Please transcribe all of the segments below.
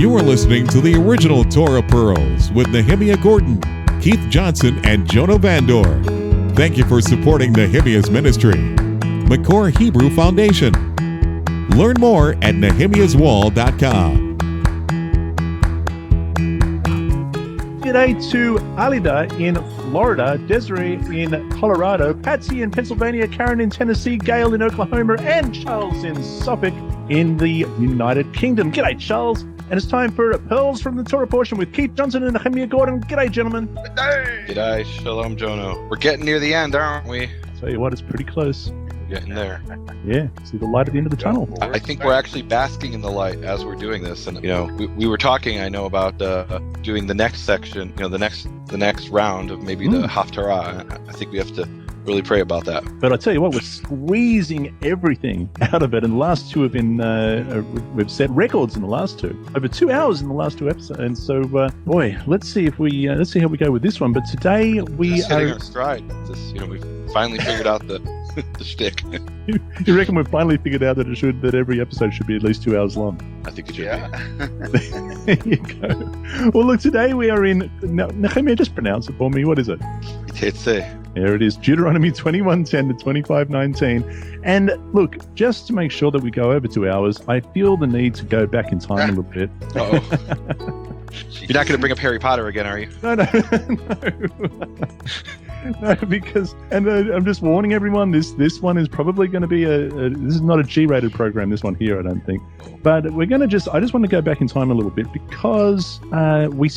You are listening to the original Torah Pearls with Nehemiah Gordon, Keith Johnson, and Jonah Vandor. Thank you for supporting Nehemiah's ministry. McCore Hebrew Foundation. Learn more at nehemiahswall.com. G'day to Alida in Florida, Desiree in Colorado, Patsy in Pennsylvania, Karen in Tennessee, Gail in Oklahoma, and Charles in Suffolk in the United Kingdom. G'day, Charles. And it's time for Pearls from the Torah portion with Keith Johnson and Nehemiah Gordon. G'day, gentlemen. G'day. G'day. Shalom, Jonah. We're getting near the end, aren't we? I'll tell you what, it's pretty close. We're getting there. Yeah, see the light at the end of the tunnel. I think we're actually basking in the light as we're doing this. And, we were talking, I know, about doing the next section, the next round of maybe the Haftarah. I think we have to really pray about that. But I tell you what, we're squeezing everything out of it. And the last two have been, we've set records in the last two. Over 2 hours in the last two episodes. And so, boy, let's see how we go with this one. But today we just hitting our stride. We've finally figured out the shtick. You reckon we've finally figured out that every episode should be at least 2 hours long? I think it should be. There you go. Well, look, today we are in... Nehemiah, just pronounce it for me. What is it? Teitzei. There it is, Deuteronomy 21:10 to 25:19. And look, just to make sure that we go over 2 hours, I feel the need to go back in time a little bit. Uh-oh. You're not going to bring up Harry Potter again, are you? No. No, because, and I'm just warning everyone, this one is probably going to be this is not a G-rated program, this one here, I don't think. But I just want to go back in time a little bit because we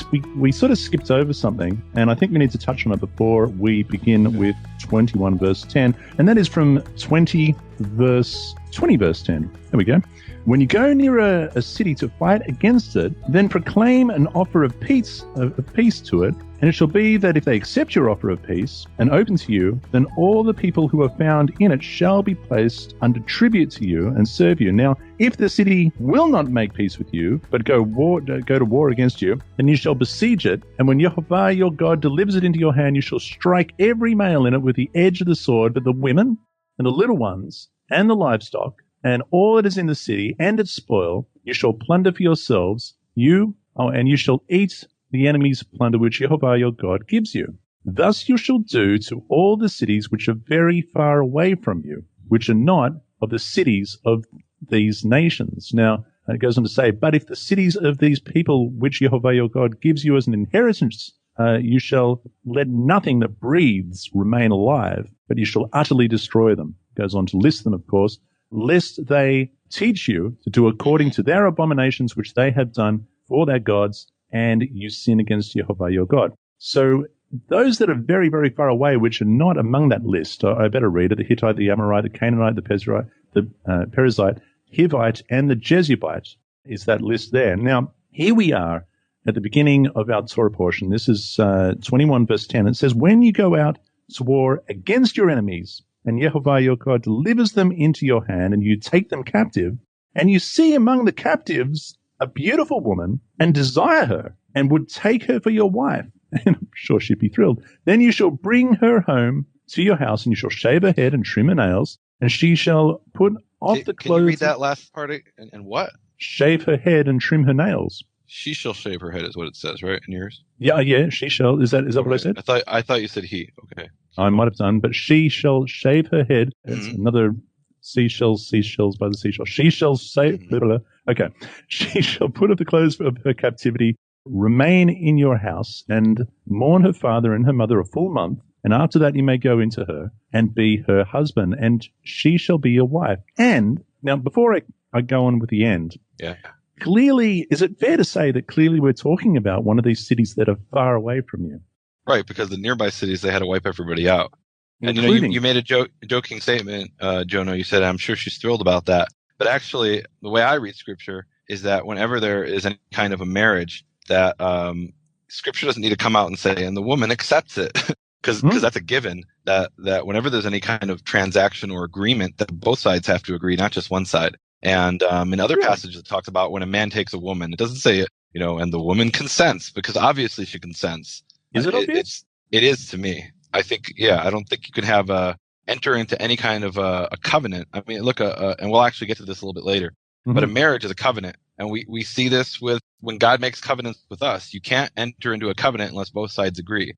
sort of skipped over something, and I think we need to touch on it before we begin with 21 verse 10, and that is from 20 verse 10. There we go. When you go near a city to fight against it, then proclaim an offer of peace to it. And it shall be that if they accept your offer of peace and open to you, then all the people who are found in it shall be placed under tribute to you and serve you. Now, if the city will not make peace with you, but go to war against you, then you shall besiege it. And when Yehovah your God delivers it into your hand, you shall strike every male in it with the edge of the sword, but the women and the little ones and the livestock and all that is in the city and its spoil, you shall plunder for yourselves, and you shall eat the enemy's plunder which Yehovah your God gives you. Thus you shall do to all the cities which are very far away from you, which are not of the cities of these nations. Now, it goes on to say, but if the cities of these people which Yehovah your God gives you as an inheritance, you shall let nothing that breathes remain alive, but you shall utterly destroy them. It goes on to list them, of course, lest they teach you to do according to their abominations which they have done for their gods, and you sin against Yehovah your God. So those that are very, very far away, which are not among that list, I better read it: the Hittite, the Amorite, the Canaanite, the Perizzite, Hivite, and the Jezebite is that list there. Now, here we are at the beginning of our Torah portion. This is 21 verse 10. It says, when you go out to war against your enemies, and Yehovah your God delivers them into your hand, and you take them captive, and you see among the captives a beautiful woman, and desire her, and would take her for your wife, and I'm sure she'd be thrilled. Then you shall bring her home to your house, and you shall shave her head and trim her nails, and she shall put off the clothes. Can you read that last part and what? Shave her head and trim her nails. She shall shave her head is what it says, right, in yours? Yeah, she shall. Is that what I said? I thought you said he. Okay. I might have done, but she shall shave her head. It's another seashells by the seashore. She shall say, okay. She shall put off the clothes of her captivity, remain in your house, and mourn her father and her mother a full month. And after that you may go into her and be her husband, and she shall be your wife. And now, before I go on with the end, clearly, is it fair to say that clearly we're talking about one of these cities that are far away from you? Right, because the nearby cities, they had to wipe everybody out. And you made a joking statement, Jonah. You said, I'm sure she's thrilled about that. But actually, the way I read Scripture is that whenever there is any kind of a marriage, that Scripture doesn't need to come out and say, and the woman accepts it. Because that's a given, that whenever there's any kind of transaction or agreement, that both sides have to agree, not just one side. And in other passages, it talks about when a man takes a woman. It doesn't say, and the woman consents, because obviously she consents. Is it obvious? It is to me. I think, I don't think you can have enter into any kind of a covenant. I mean, look, and we'll actually get to this a little bit later, but a marriage is a covenant. And we see this with when God makes covenants with us. You can't enter into a covenant unless both sides agree.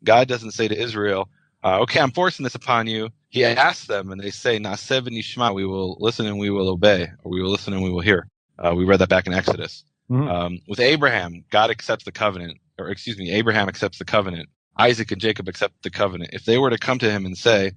God doesn't say to Israel, okay, I'm forcing this upon you. He asks them, and they say, Naaseh v'nishma, we will listen and we will obey, or we will listen and we will hear. We read that back in Exodus. Mm-hmm. With Abraham, God accepts the covenant, Abraham accepts the covenant. Isaac and Jacob accept the covenant. If they were to come to him and say,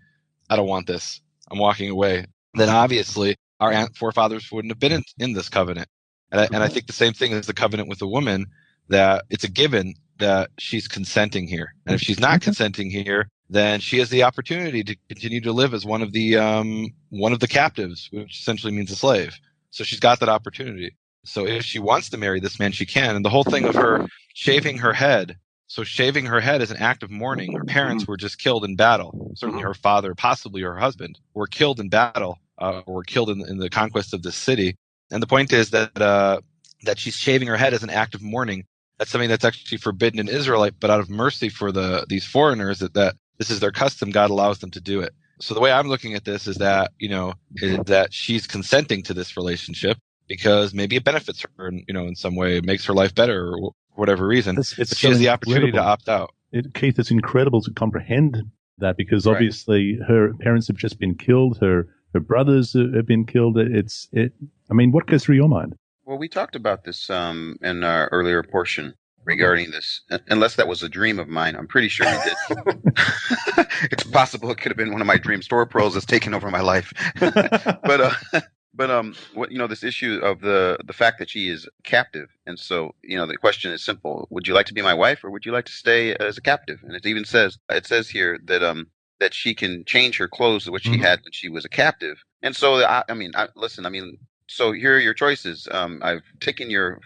I don't want this, I'm walking away, then obviously our forefathers wouldn't have been in this covenant. And I think the same thing is the covenant with the woman, that it's a given that she's consenting here. And if she's not consenting here, then she has the opportunity to continue to live as one of the captives, which essentially means a slave. So she's got that opportunity. So if she wants to marry this man, she can. And the whole thing of her shaving her head, so shaving her head is an act of mourning. Her parents were just killed in battle. Certainly her father, possibly her husband, were killed in battle, or were killed in the conquest of this city. And the point is that she's shaving her head as an act of mourning. That's something that's actually forbidden in Israelite, but out of mercy for these foreigners, that this is their custom, God allows them to do it. So the way I'm looking at this is that, is that she's consenting to this relationship because maybe it benefits her, in some way, it makes her life better or whatever reason. But she has the opportunity to opt out. Keith, it's incredible to comprehend that because obviously her parents have just been killed, her brothers have been killed. What goes through your mind? Well, we talked about this in our earlier portion regarding this, unless that was a dream of mine. I'm pretty sure we did. It's possible it could have been one of my dreams. Torah Pearls has taken over my life. But this issue of the fact that she is captive, and so the question is simple: would you like to be my wife, or would you like to stay as a captive? And it says here that she can change her clothes, which she had when she was a captive. And so so here are your choices. I've taken your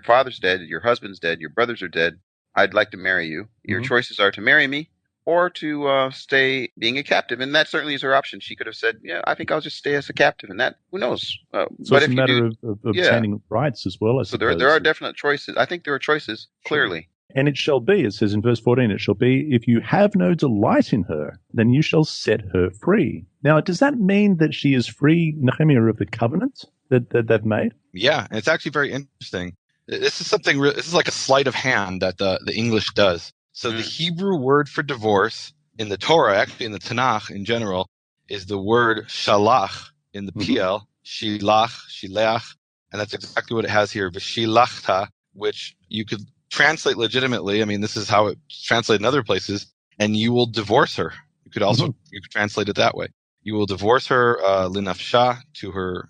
father's dead, your husband's dead, your brothers are dead. I'd like to marry you. Your choices are to marry me or to stay being a captive. And that certainly is her option. She could have said, yeah, I think I'll just stay as a captive. And that, who knows? So but it's a matter of obtaining rights as well. So there are definite choices. I think there are choices, clearly. And it shall be, it says in verse 14, it shall be, if you have no delight in her, then you shall set her free. Now, does that mean that she is free, Nehemiah, of the covenant that they've made? Yeah, and it's actually very interesting. This is like a sleight of hand that the English does. So the Hebrew word for divorce in the Torah, actually in the Tanakh in general, is the word shalach in the PL, shilach, and that's exactly what it has here, v'shilachta, which you could translate legitimately. I mean, this is how it's translated in other places, and you will divorce her. You could also you could translate it that way. You will divorce her linafsha to her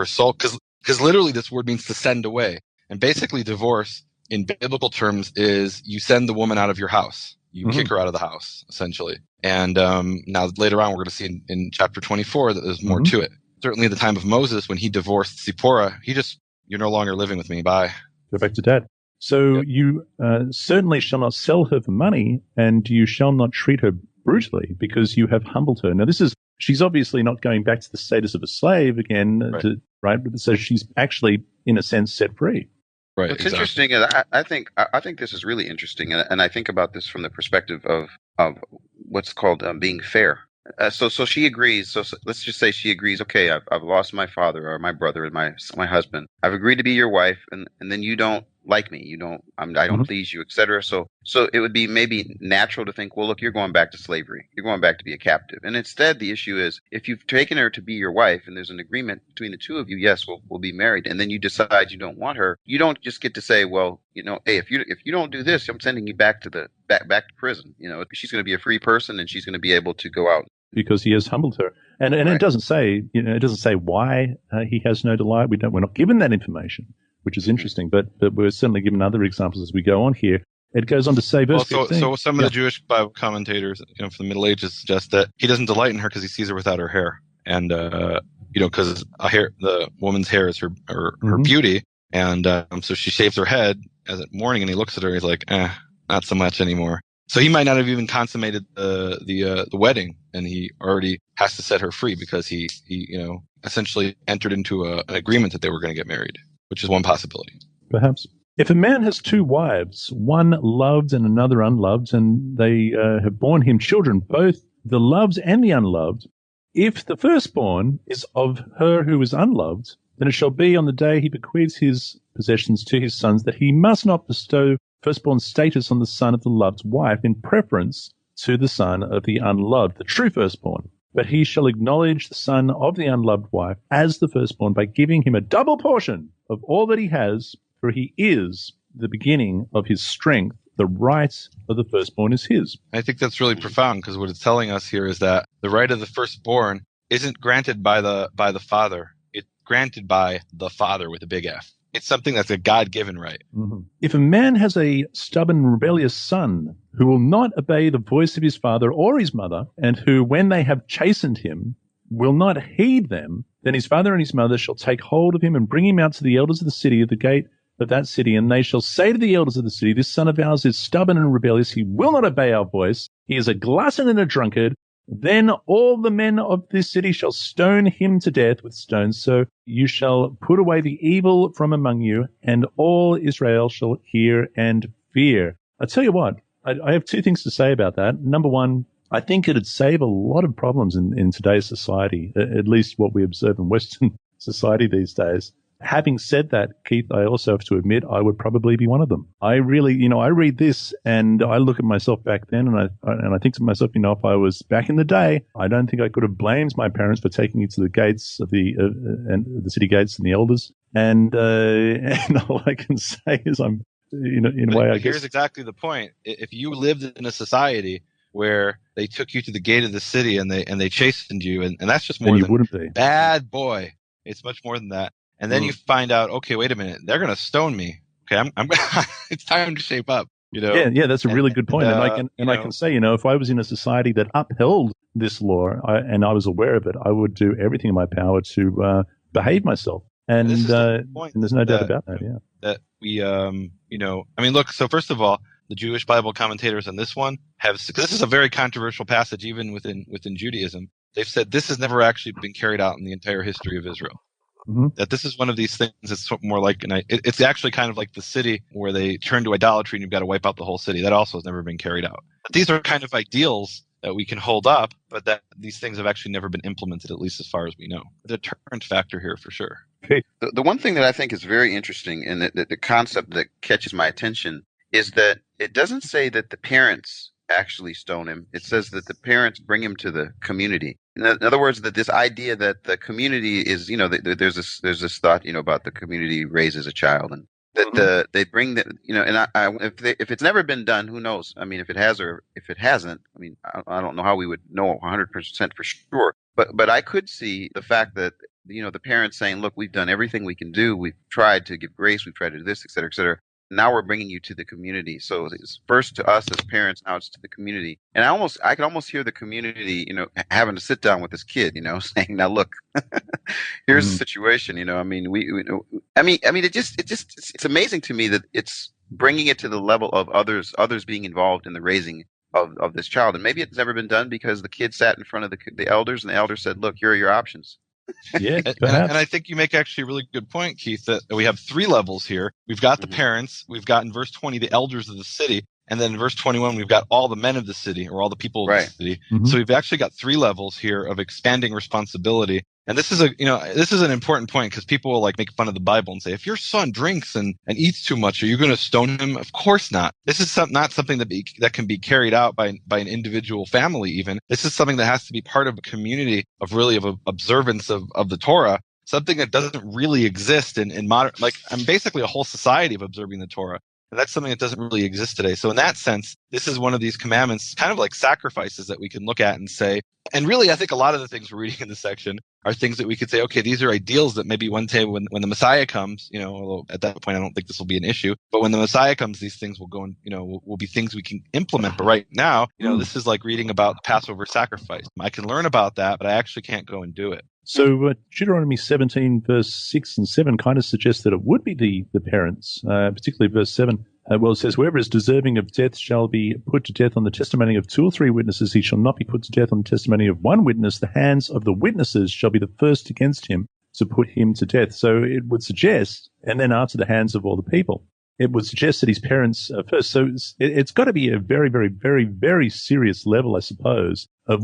soul, because literally this word means to send away, and basically divorce in biblical terms is you send the woman out of your house, you kick her out of the house essentially. And now later on we're going to see in chapter 24 that there's more to it. Certainly at the time of Moses when he divorced Zipporah, you're no longer living with me. Bye. Go back to dad. So you certainly shall not sell her for money, and you shall not treat her brutally, because you have humbled her. Now, she's obviously not going back to the status of a slave again, right? So she's actually, in a sense, set free. Right. It's interesting, and I think this is really interesting, and I think about this from the perspective of what's called being fair. So she agrees. So let's just say she agrees. Okay, I've lost my father or my brother and my husband. I've agreed to be your wife, and then you don't like me. I don't please you, etc. So it would be maybe natural to think, well, look, you're going back to slavery. You're going back to be a captive. And instead, the issue is if you've taken her to be your wife, and there's an agreement between the two of you, yes, we'll be married. And then you decide you don't want her. You don't just get to say, well, hey, if you don't do this, I'm sending you back to back to prison. She's going to be a free person, and she's going to be able to go out. Because he has humbled her, and it doesn't say, why he has no delight. We're not given that information, which is interesting. But we're certainly given other examples as we go on here. It goes on to say, verse 15. So some of the Jewish Bible commentators, from the Middle Ages, suggest that he doesn't delight in her because he sees her without her hair, and because the woman's hair is her beauty, and so she shaves her head as at morning, and he looks at her, and he's like, not so much anymore. So he might not have even consummated the wedding, and he already has to set her free because he essentially entered into an agreement that they were going to get married, which is one possibility. Perhaps. If a man has two wives, one loved and another unloved, and they have borne him children, both the loved and the unloved, if the firstborn is of her who is unloved, Then it shall be on the day he bequeaths his possessions to his sons that he must not bestow firstborn status on the son of the loved wife in preference to the son of the unloved, the true firstborn. But he shall acknowledge the son of the unloved wife as the firstborn by giving him a double portion of all that he has, for he is the beginning of his strength. The right of the firstborn is his. I think that's really profound, because what it's telling us here is that the right of the firstborn isn't granted by the father. It's granted by the Father with a big F. It's something that's a God-given right. Mm-hmm. If a man has a stubborn, rebellious son who will not obey the voice of his father or his mother, and who, when they have chastened him, will not heed them, then his father and his mother shall take hold of him and bring him out to the elders of the city, of the gate of that city, and they shall say to the elders of the city, this son of ours is stubborn and rebellious. He will not obey our voice. He is a glutton and a drunkard. Then all the men of this city shall stone him to death with stones. So you shall put away the evil from among you, and all Israel shall hear and fear. I tell you what, I have two things to say about that. Number one, I think it'd save a lot of problems in today's society, at least what we observe in Western society these days. Having said that, Keith, I also have to admit I would probably be one of them. I really, I read this and I look at myself back then and I think to myself, if I was back in the day, I don't think I could have blamed my parents for taking me to the gates of the city gates and the elders. And all I can say is I'm, in a way, I guess. Here's exactly the point. If you lived in a society where they took you to the gate of the city and they chastened you, and that's just more than wouldn't be. Bad boy. It's much more than that. And then you find out, okay, wait a minute, they're going to stone me. Okay, I'm it's time to shape up. Yeah, that's a really good point. And I can say, if I was in a society that upheld this law and I was aware of it, I would do everything in my power to behave myself. And there's no doubt about that. Yeah, that we, look. So first of all, the Jewish Bible commentators on this one because this is a very controversial passage, even within Judaism. They've said this has never actually been carried out in the entire history of Israel. Mm-hmm. That this is one of these things that's more like, it's actually kind of like the city where they turn to idolatry and you've got to wipe out the whole city. That also has never been carried out. But these are kind of ideals that we can hold up, but that these things have actually never been implemented, at least as far as we know. The deterrent factor here for sure. Okay. The one thing that I think is very interesting and the concept that catches my attention is that it doesn't say that the parents actually stone him. It says that the parents bring him to the community. In other words, that this idea that the community is, there's this thought, about the community raises a child, and that they bring the, and if it's never been done, who knows? I mean, if it has or if it hasn't, I don't know how we would know 100% for sure. But I could see the fact that, the parents saying, look, we've done everything we can do. We've tried to give grace. We've tried to do this, et cetera, et cetera. Now we're bringing you to the community. So it's first to us as parents, now it's to the community. And I can almost hear the community, having to sit down with this kid, saying, now look, here's the situation. It's amazing to me that it's bringing it to the level of others being involved in the raising of this child. And maybe it's never been done because the kid sat in front of the elders and the elders said, look, here are your options. Yeah, and I think you make actually a really good point, Keith, that we have three levels here. We've got the parents, we've got in verse 20 the elders of the city, and then in verse 21 we've got all the men of the city, or all the people of the city. Mm-hmm. So we've actually got three levels here of expanding responsibility. And this is an important point, because people will make fun of the Bible and say, if your son drinks and eats too much, are you going to stone him? Of course not. This is not something that can be carried out by an individual family even. This is something that has to be part of a community of observance of the Torah, something that doesn't really exist in modern, basically a whole society of observing the Torah. And that's something that doesn't really exist today. So in that sense, this is one of these commandments, kind of like sacrifices that we can look at and say, and really I think a lot of the things we're reading in this section are things that we could say, okay, these are ideals that maybe one day when the Messiah comes, although at that point I don't think this will be an issue, but when the Messiah comes, these things will go and, will be things we can implement. But right now, this is like reading about the Passover sacrifice. I can learn about that, but I actually can't go and do it. So Deuteronomy 17, verse 6 and 7 kind of suggests that it would be the parents, particularly verse 7. It says, whoever is deserving of death shall be put to death on the testimony of 2 or 3 witnesses. He shall not be put to death on the testimony of 1 witness. The hands of the witnesses shall be the first against him to put him to death. So it would suggest, and then after the hands of all the people, it would suggest that his parents first. So it's got to be a very, very, very, very serious level, I suppose, of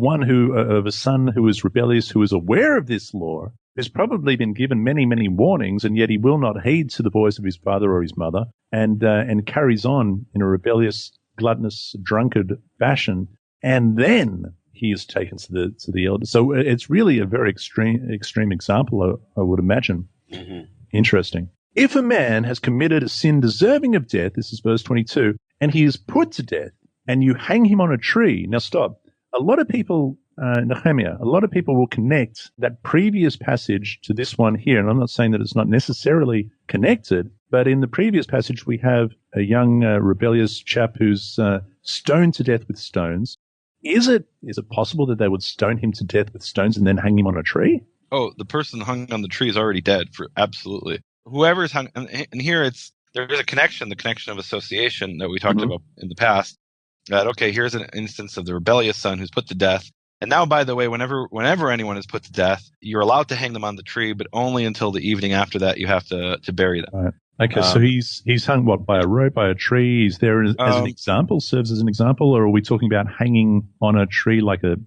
a son who is rebellious, who is aware of this law, who's probably been given many, many warnings, and yet he will not heed to the voice of his father or his mother, and carries on in a rebellious, gluttonous, drunkard fashion, and then he is taken to the elders. So it's really a very extreme example, I would imagine. Mm-hmm. Interesting. If a man has committed a sin deserving of death, this is verse 22, and he is put to death, and you hang him on a tree. Now stop. A lot of people, Nehemiah, a lot of people will connect that previous passage to this one here. And I'm not saying that it's not necessarily connected, but in the previous passage, we have a young rebellious chap who's stoned to death with stones. Is it possible that they would stone him to death with stones and then hang him on a tree? Oh, the person hung on the tree is already dead. Absolutely. Whoever's hung, and here there's a connection, the connection of association that we talked about in the past. That, okay, here's an instance of the rebellious son who's put to death. And now, by the way, whenever anyone is put to death, you're allowed to hang them on the tree, but only until the evening after that you have to bury them. Right. Okay, so he's hung, by a rope, by a tree? Is there as an example, serves as an example, or are we talking about hanging on a tree like the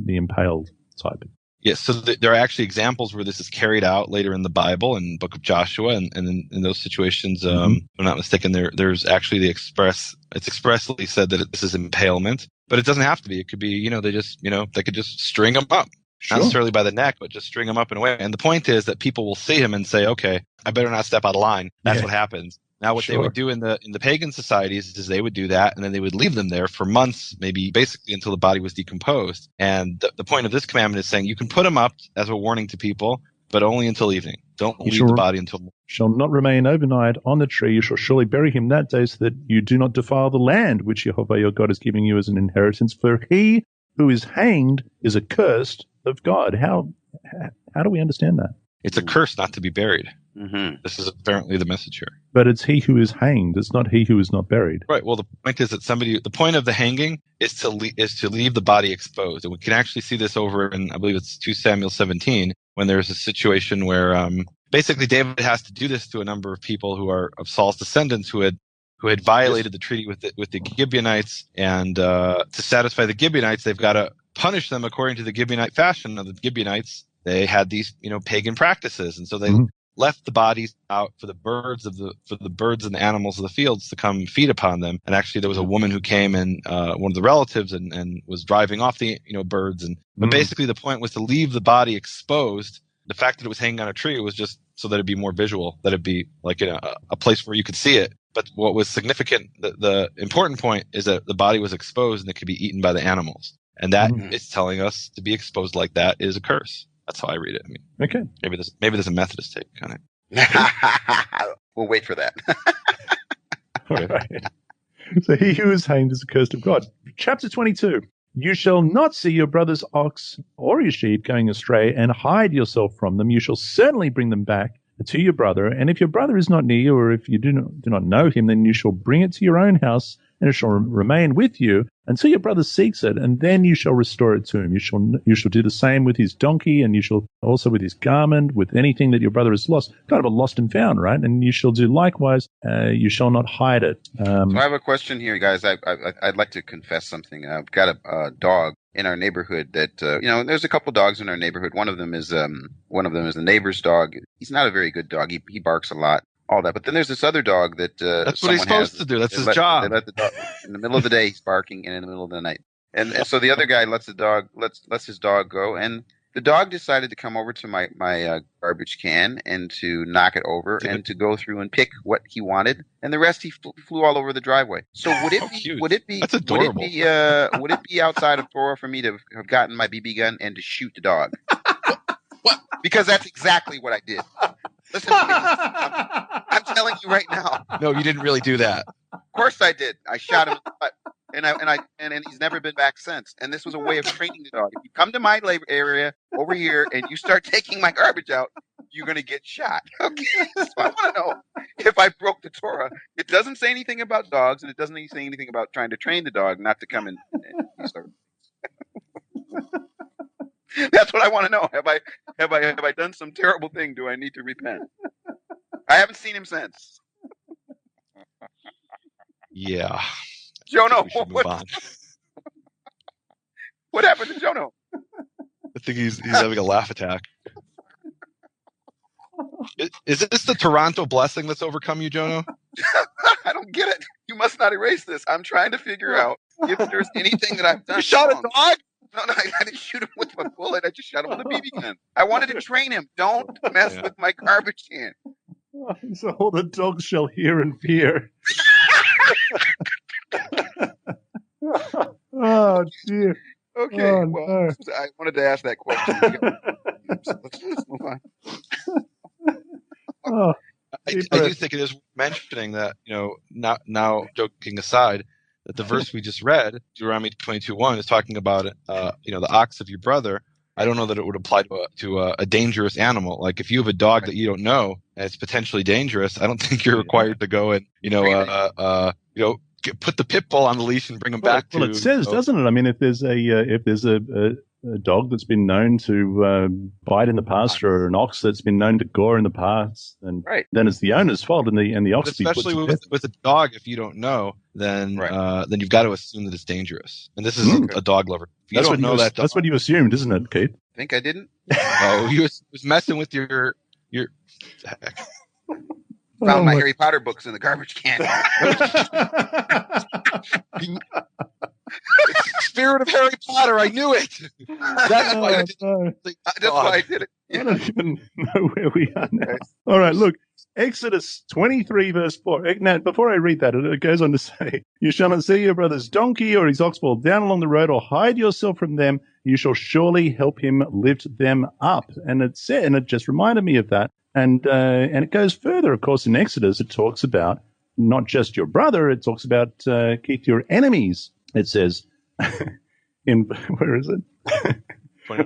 impaled type? Yes, so there are actually examples where this is carried out later in the Bible, in the book of Joshua, and in those situations, if I'm not mistaken, there's actually it's expressly said that this is impalement, but it doesn't have to be. It could be, they could just string them up. Sure. Not necessarily by the neck, but just string them up in a way. And the point is that people will see him and say, okay, I better not step out of line. That's what happens. Now, what they would do in the pagan societies is they would do that, and then they would leave them there for months, maybe basically until the body was decomposed. And the point of this commandment is saying you can put them up as a warning to people, but only until evening. Don't leave the body until morning. Shall not remain overnight on the tree. You shall surely bury him that day, so that you do not defile the land which Jehovah your God is giving you as an inheritance. For he who is hanged is accursed of God. How do we understand that? It's a curse not to be buried. Mm-hmm. This is apparently the message here. But it's he who is hanged. It's not he who is not buried. Right. Well, the point is that the point of the hanging is to leave the body exposed. And we can actually see this over in, I believe it's 2 Samuel 17, when there's a situation where basically David has to do this to a number of people who are of Saul's descendants who had violated the treaty with the Gibeonites, and to satisfy the Gibeonites, they've got to punish them according to the Gibeonite fashion of the Gibeonites. They had these, pagan practices, and so they left the bodies out for the birds and the animals of the fields to come feed upon them. And actually, there was a woman who came and one of the relatives and was driving off the birds. But basically, the point was to leave the body exposed. The fact that it was hanging on a tree was just so that it'd be more visual, that it'd be like a place where you could see it. But what was significant, the important point, is that the body was exposed and it could be eaten by the animals. And that is telling us to be exposed like that is a curse. That's how I read it. I mean, okay. Maybe there's a Methodist take on it. We'll wait for that. Right. So he who is hanged is accursed of God. Chapter 22. You shall not see your brother's ox or his sheep going astray and hide yourself from them. You shall certainly bring them back to your brother. And if your brother is not near you, or if you do not know him, then you shall bring it to your own house, and it shall remain with you until your brother seeks it, and then you shall restore it to him. You shall do the same with his donkey, and you shall also with his garment, with anything that your brother has lost. Kind of a lost and found, right? And you shall do likewise. You shall not hide it. So I have a question here, guys. I'd like to confess something. I've got a dog in our neighborhood that there's a couple dogs in our neighborhood. One of them is the neighbor's dog. He's not a very good dog. He barks a lot. All that, but then there's this other dog that that's what he's supposed to do. That's his job. They let the dog in the middle of the day. He's barking, and in the middle of the night, and so the other guy lets his dog go, and the dog decided to come over to my garbage can and to knock it over and to go through and pick what he wanted, and the rest he flew all over the driveway. So would it be That's adorable. Would it be outside of Torah for me to have gotten my BB gun and to shoot the dog? What? Because that's exactly what I did. Listen, I'm telling you right now. No, you didn't really do that. Of course I did. I shot him in the butt, and he's never been back since. And this was a way of training the dog. If you come to my labor area over here and you start taking my garbage out, you're going to get shot. Okay, so I want to know if I broke the Torah. It doesn't say anything about dogs, and it doesn't say anything about trying to train the dog not to come and start. That's what I want to know. Have I done some terrible thing? Do I need to repent? I haven't seen him since. Yeah. Jono, what happened to Jono? I think he's having a laugh attack. Is this the Toronto blessing that's overcome you, Jono? I don't get it. You must not erase this. I'm trying to figure out if there's anything that I've done. You shot wrong. a dog? No, I didn't shoot him with a bullet. I just shot him with a BB gun. I wanted to train him. Don't mess with my garbage can. So all the dogs shall hear and fear. Oh, dear. Okay, No. I wanted to ask that question. Let's move on. I do think it is mentioning that, now joking aside, that the verse we just read, Deuteronomy 22:1, is talking about the ox of your brother. I don't know that it would apply to a dangerous animal. Like if you have a dog that you don't know and it's potentially dangerous, I don't think you're required to go and put the pit bull on the leash and bring him back. Well, it says, doesn't it? I mean, if there's a dog that's been known to bite in the past, or an ox that's been known to gore in the past, and then it's the owner's fault, and the ox. But especially with a dog, if you don't know, then you've got to assume that it's dangerous. And this is a dog lover. That's what you assumed, isn't it, Keith? Think I didn't? Oh, he was messing with your. Found my Harry Potter books in the garbage can. Spirit of Harry Potter, I knew it. That's why I did it. Yeah. I don't even know where we are now. All right, look. Exodus 23, verse 4. Now, before I read that, it goes on to say, "You shall not see your brother's donkey or his ox fall down along the road, or hide yourself from them. You shall surely help him lift them up." And it just reminded me of that. And it goes further, of course, in Exodus. It talks about not just your brother. It talks about, Keith, your enemies. It says, where is it?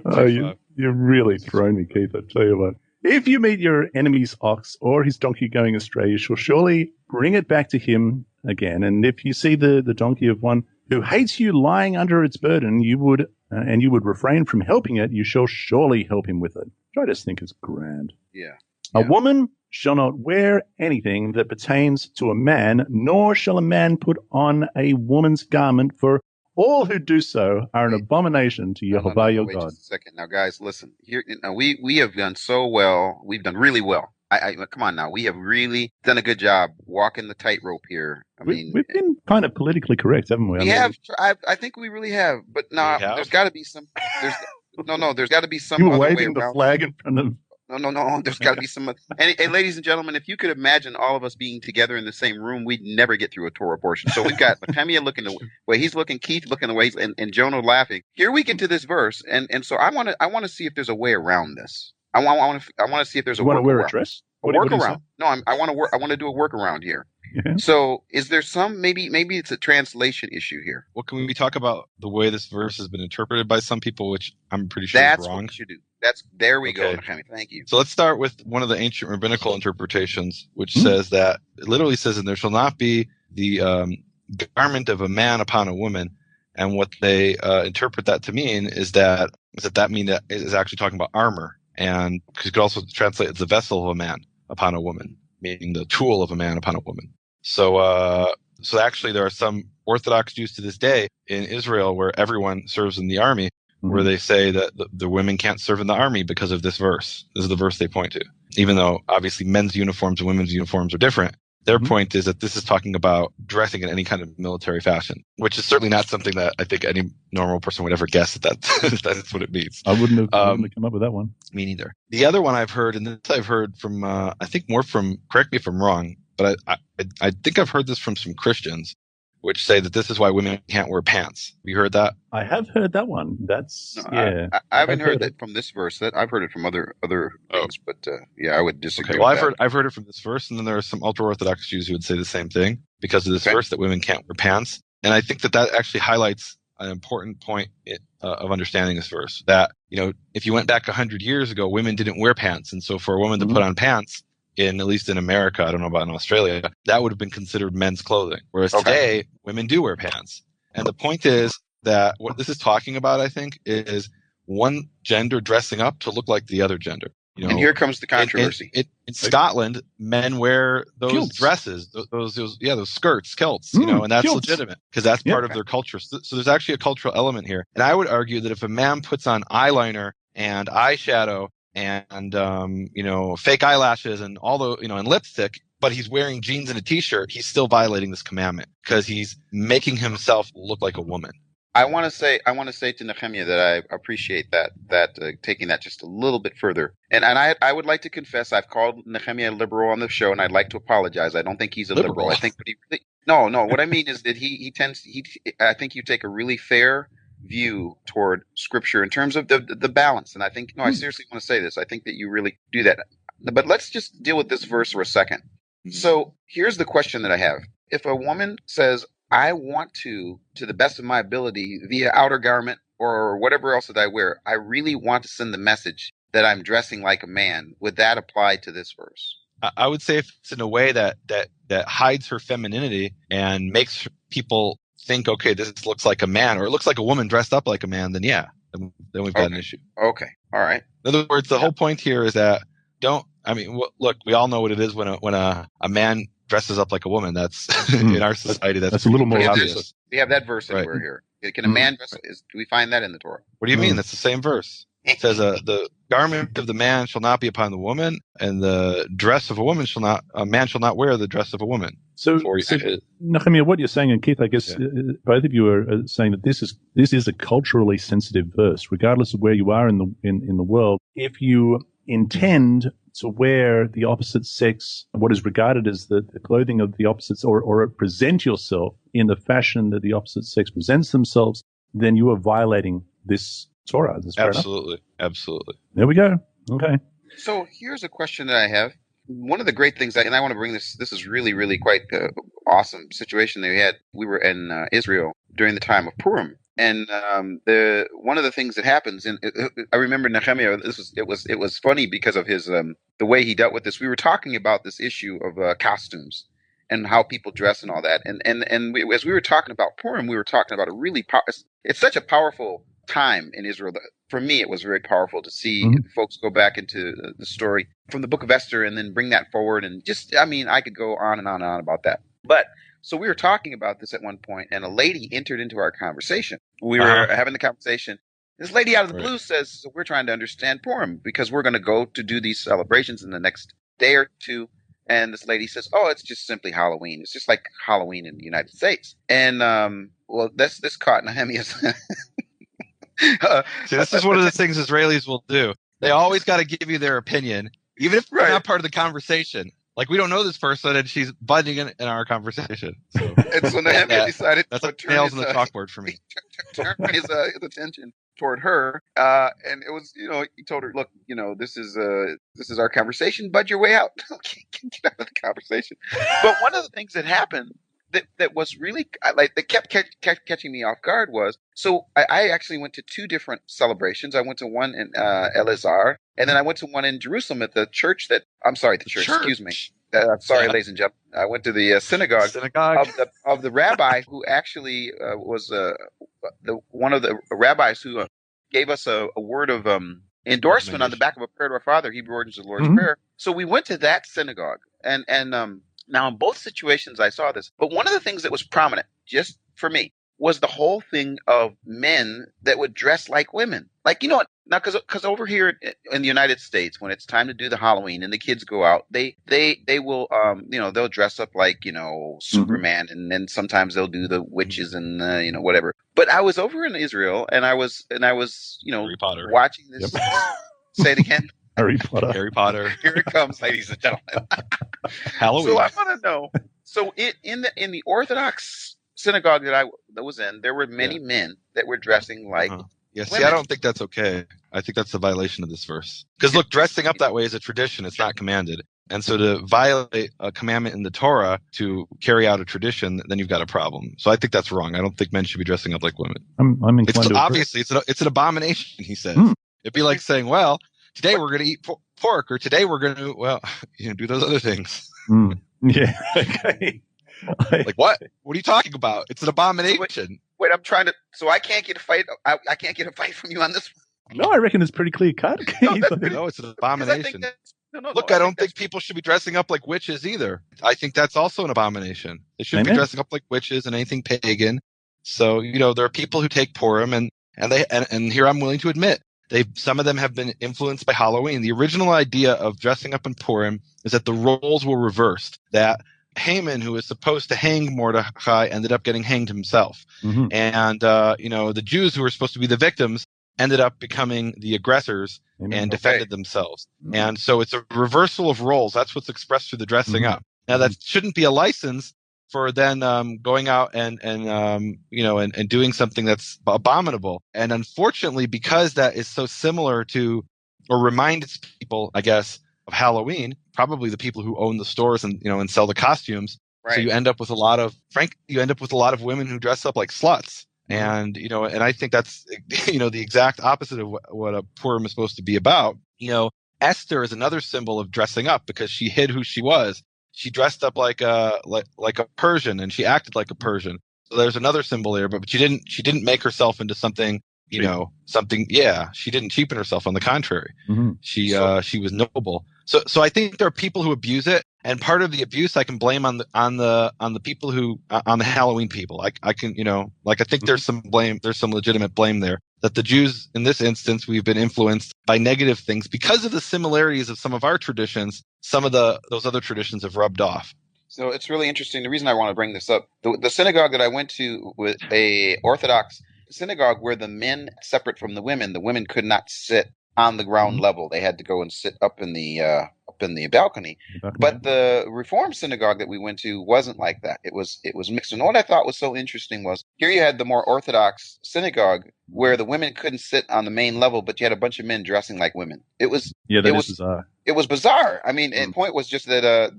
Oh, you're really throwing me, Keith. I tell you what. "If you meet your enemy's ox or his donkey going astray, you shall surely bring it back to him again. And if you see the donkey of one who hates you lying under its burden, you would refrain from helping it, you shall surely help him with it." Which I just think is grand. Yeah. "A woman shall not wear anything that pertains to a man, nor shall a man put on a woman's garment, for all who do so are an abomination to Yehovah your God." Just a second. Now, guys, listen. Here, we have done so well. We've done really well. Come on now. We have really done a good job walking the tightrope here. We've been kind of politically correct, haven't we? We have. I think we really have. But no, there's got to be some. There's got to be some. You were other waving way the flag in front of. No. There's got to be some. And ladies and gentlemen, if you could imagine all of us being together in the same room, we'd never get through a Torah portion. So we've got Nehemiah looking the way he's looking, Keith looking the way, and Jonah laughing. Here we get to this verse, and so I want to see if there's a way around this. I want to see if there's a workaround. You want to wear a dress? A workaround. No, I want to do a workaround here. Yeah. So is there some, maybe it's a translation issue here? Well, can we talk about the way this verse has been interpreted by some people, which I'm pretty sure is wrong? That's what we should do. There we go, Nehemiah. Thank you. So let's start with one of the ancient rabbinical interpretations, which says that, it literally says, "And there shall not be the garment of a man upon a woman." And what they interpret that to mean is that is actually talking about armor. And because you could also translate it as the vessel of a man upon a woman, meaning the tool of a man upon a woman. So actually there are some Orthodox Jews to this day in Israel where everyone serves in the army, where they say that the women can't serve in the army because of this verse. This is the verse they point to. Even though obviously men's uniforms and women's uniforms are different, their point is that this is talking about dressing in any kind of military fashion, which is certainly not something that I think any normal person would ever guess that that's what it means. I wouldn't have come up with that one. Me neither. The other one I've heard, and this I've heard from, I think more from, correct me if I'm wrong, but I think I've heard this from some Christians, which say that this is why women can't wear pants. Have you heard that? I have heard that one. I haven't heard that from this verse. I've heard it from other things, but I would disagree. Okay, well, I've heard it from this verse, and then there are some ultra-Orthodox Jews who would say the same thing because of this verse that women can't wear pants. And I think that actually highlights an important point of understanding this verse. That if you went back 100 years ago, women didn't wear pants, and so for a woman to put on pants, at least in America, I don't know about in Australia, that would have been considered men's clothing. Whereas today, women do wear pants. And the point is that what this is talking about, I think, is one gender dressing up to look like the other gender. And here comes the controversy. In Scotland, men wear those kilts. Dresses, those skirts, kilts, and that's kilts. Legitimate because that's part of their culture. So there's actually a cultural element here. And I would argue that if a man puts on eyeliner and eyeshadow and fake eyelashes and all the and lipstick, but he's wearing jeans and a t-shirt, he's still violating this commandment because he's making himself look like a woman. I want to say to Nehemiah that I appreciate that taking that just a little bit further. And I would like to confess I've called Nehemiah liberal on the show, and I'd like to apologize. I don't think he's a liberal. I think no. What I mean is that I think you take a really fair view toward Scripture in terms of the balance. And I think I seriously want to say this. I think that you really do that. But let's just deal with this verse for a second. So here's the question that I have. If a woman says, I want to the best of my ability, via outer garment or whatever else that I wear, I really want to send the message that I'm dressing like a man, would that apply to this verse? I would say if it's in a way that hides her femininity and makes people think, okay, this looks like a man, or it looks like a woman dressed up like a man, then yeah, then we've got an issue. Okay. All right. In other words, the whole point here is that look, we all know what it is when a man dresses up like a woman. That's in our society. That's a little more obvious. We have that verse anywhere here. Can a man dress? Do we find that in the Torah? What do you mean? That's the same verse. It says, the garment of the man shall not be upon the woman, and the dress of a man shall not wear the dress of a woman. So Nehemiah, what you're saying, and Keith, I guess both of you are saying that this is a culturally sensitive verse, regardless of where you are in the world. If you intend to wear the opposite sex, what is regarded as the clothing of the opposites, or present yourself in the fashion that the opposite sex presents themselves, then you are violating this Torah. Absolutely. There we go. Okay. So here's a question that I have. One of the great things, and I want to bring this is really, really quite awesome situation that we had. We were in Israel during the time of Purim. And one of the things that happens, and I remember Nehemiah. It was funny because of his the way he dealt with this. We were talking about this issue of costumes and how people dress and all that. As we were talking about Purim, we were talking about it's such a powerful time in Israel. For me, it was very powerful to see folks go back into the story from the Book of Esther and then bring that forward. And I could go on and on and on about that, but. So we were talking about this at one point, and a lady entered into our conversation. We were having the conversation. This lady out of the blue says, so we're trying to understand Purim because we're going to go to do these celebrations in the next day or two. And this lady says, oh, it's just simply Halloween. It's just like Halloween in the United States. And, this caught Nehemiah's. See, this is one of the things Israelis will do. They always got to give you their opinion, even if they're not part of the conversation. Like, we don't know this person, and she's budding in our conversation. So, and so Nehemiah decided to turn nails on the chalkboard for me. Turn his attention toward her, and it was, he told her, look, this is our conversation. Bud your way out. Get out of the conversation. But one of the things that happened that was really that kept catching me off guard was, so I actually went to two different celebrations. I went to one in Elazar, and then I went to one in Jerusalem at the church excuse me. Ladies and gentlemen. I went to the synagogue of the rabbi who actually was one of the rabbis who gave us a word of endorsement on the back of a prayer to our Father, Hebrew origins of the Lord's Prayer. So we went to that synagogue, and now in both situations I saw this, but one of the things that was prominent, just for me, was the whole thing of men that would dress like women. Like, now, because over here in the United States, when it's time to do the Halloween and the kids go out, they will, they'll dress up like, Superman, and then sometimes they'll do the witches and, whatever. But I was over in Israel, and I was Harry Potter. Watching this. Yep. Say it again. Harry Potter. Here it comes, ladies and gentlemen. Halloween. So I want to know. So in the Orthodox synagogue that I was in, there were many men that were dressing like Yeah, see, I don't think that's okay. I think that's a violation of this verse. Because look, dressing up that way is a tradition. It's not commanded. And so to violate a commandment in the Torah to carry out a tradition, then you've got a problem. So I think that's wrong. I don't think men should be dressing up like women. I'm inclined to obviously it's an abomination, he says. It'd be like saying, well, today we're going to eat pork, or today we're going to, do those other things. Yeah, okay. Like what? What are you talking about? It's an abomination. Wait, I'm trying to. So I can't get a fight. I can't get a fight from you on this one. No, I reckon it's pretty clear cut. No, it's an abomination. Look, I don't think people should be dressing up like witches either. I think that's also an abomination. They shouldn't be dressing up like witches and anything pagan. So, there are people who take Purim and here I'm willing to admit Some of them have been influenced by Halloween. The original idea of dressing up in Purim is that the roles were reversed, that Haman, who was supposed to hang Mordecai, ended up getting hanged himself. Mm-hmm. And, the Jews who were supposed to be the victims ended up becoming the aggressors and defended themselves. Mm-hmm. And so it's a reversal of roles. That's what's expressed through the dressing up. Now, that shouldn't be a license for then going out and doing something that's abominable. And unfortunately, because that is so similar to, or reminds people, I guess, of Halloween, probably the people who own the stores and sell the costumes. Right. So you end up with a lot of women who dress up like sluts. And, and I think that's, the exact opposite of what a Purim is supposed to be about. Esther is another symbol of dressing up because she hid who she was. She dressed up like a Persian, and she acted like a Persian. So there's another symbol there, but she didn't make herself into something, something. Yeah, she didn't cheapen herself. On the contrary, she was noble. So I think there are people who abuse it, and part of the abuse I can blame on the people who on the Halloween people. I can I think there's some legitimate blame there. That the Jews, in this instance, we've been influenced by negative things because of the similarities of some of our traditions. Some of those other traditions have rubbed off. So it's really interesting. The reason I want to bring this up, the synagogue that I went to was a Orthodox synagogue where the men separate from the women could not sit on the ground level. They had to go and sit up in the balcony. But the Reform synagogue that we went to wasn't like that. It was mixed. And what I thought was so interesting was here you had the more Orthodox synagogue where the women couldn't sit on the main level, but you had a bunch of men dressing like women. It was bizarre. It was bizarre. I mean, the point was just that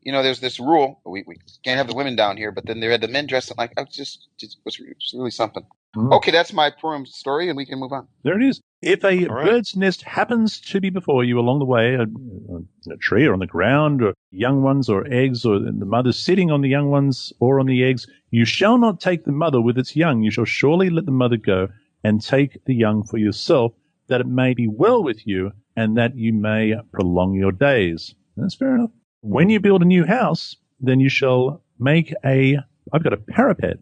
there's this rule we can't have the women down here, but then they had the men dressing like it was really something. Okay, that's my Purim story, and we can move on. There it is. If a bird's nest happens to be before you along the way, on a tree or on the ground, or young ones or eggs, or the mother sitting on the young ones or on the eggs, you shall not take the mother with its young. You shall surely let the mother go and take the young for yourself, that it may be well with you and that you may prolong your days. That's fair enough. When you build a new house, then you shall make I've got a parapet.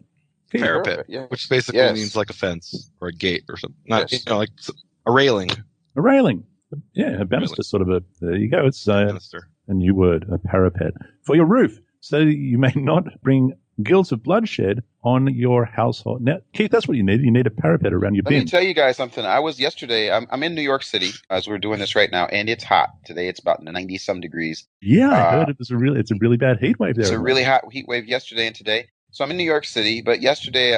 Parapet, which basically means like a fence or a gate or something. Not like a railing. A railing. Yeah, a banister sort of there you go. It's a new word, a parapet. For your roof, so that you may not bring guilt of bloodshed on your household. Now, Keith, that's what you need. You need a parapet around your bin. Let me tell you guys something. I was yesterday, I'm in New York City as we're doing this right now, and it's hot. Today it's about 90-some degrees. Yeah, I heard it's a really bad heat wave there. It's a really hot heat wave yesterday and today. So I'm in New York City, but yesterday,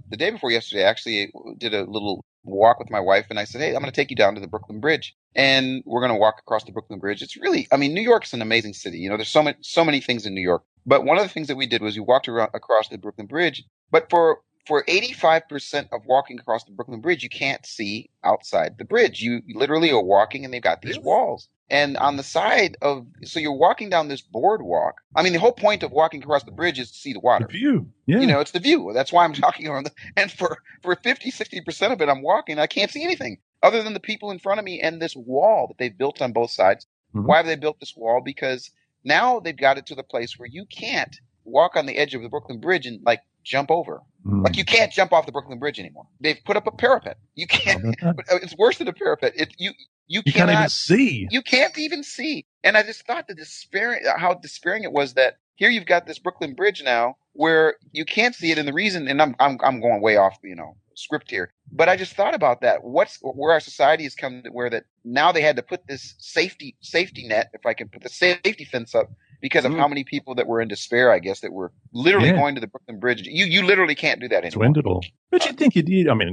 the day before yesterday, I actually did a little walk with my wife, and I said, hey, I'm going to take you down to the Brooklyn Bridge, and we're going to walk across the Brooklyn Bridge. It's really, New York's an amazing city. There's so many things in New York, but one of the things that we did was we walked across the Brooklyn Bridge, but for 85% of walking across the Brooklyn Bridge, you can't see outside the bridge. You literally are walking, and they've got these walls. And on the side so you're walking down this boardwalk. The whole point of walking across the bridge is to see the water. The view. Yeah. It's the view. That's why I'm talking around. And for 50, 60% of it, I'm walking. I can't see anything other than the people in front of me and this wall that they've built on both sides. Mm-hmm. Why have they built this wall? Because now they've got it to the place where you can't walk on the edge of the Brooklyn Bridge and jump over. Mm. Like you can't jump off the Brooklyn Bridge anymore. They've put up a parapet. You can't. It's worse than a parapet. You can't even see. You can't even see. And I just thought how despairing it was that here you've got this Brooklyn Bridge now where you can't see it. And the reason, and I'm going way off, script here, but I just thought about that. Where our society has come to where that now they had to put this safety net, if I can put the safety fence up, because of how many people that were in despair, I guess, that were literally going to the Brooklyn Bridge. You literally can't do that anymore. It's ended. But you'd think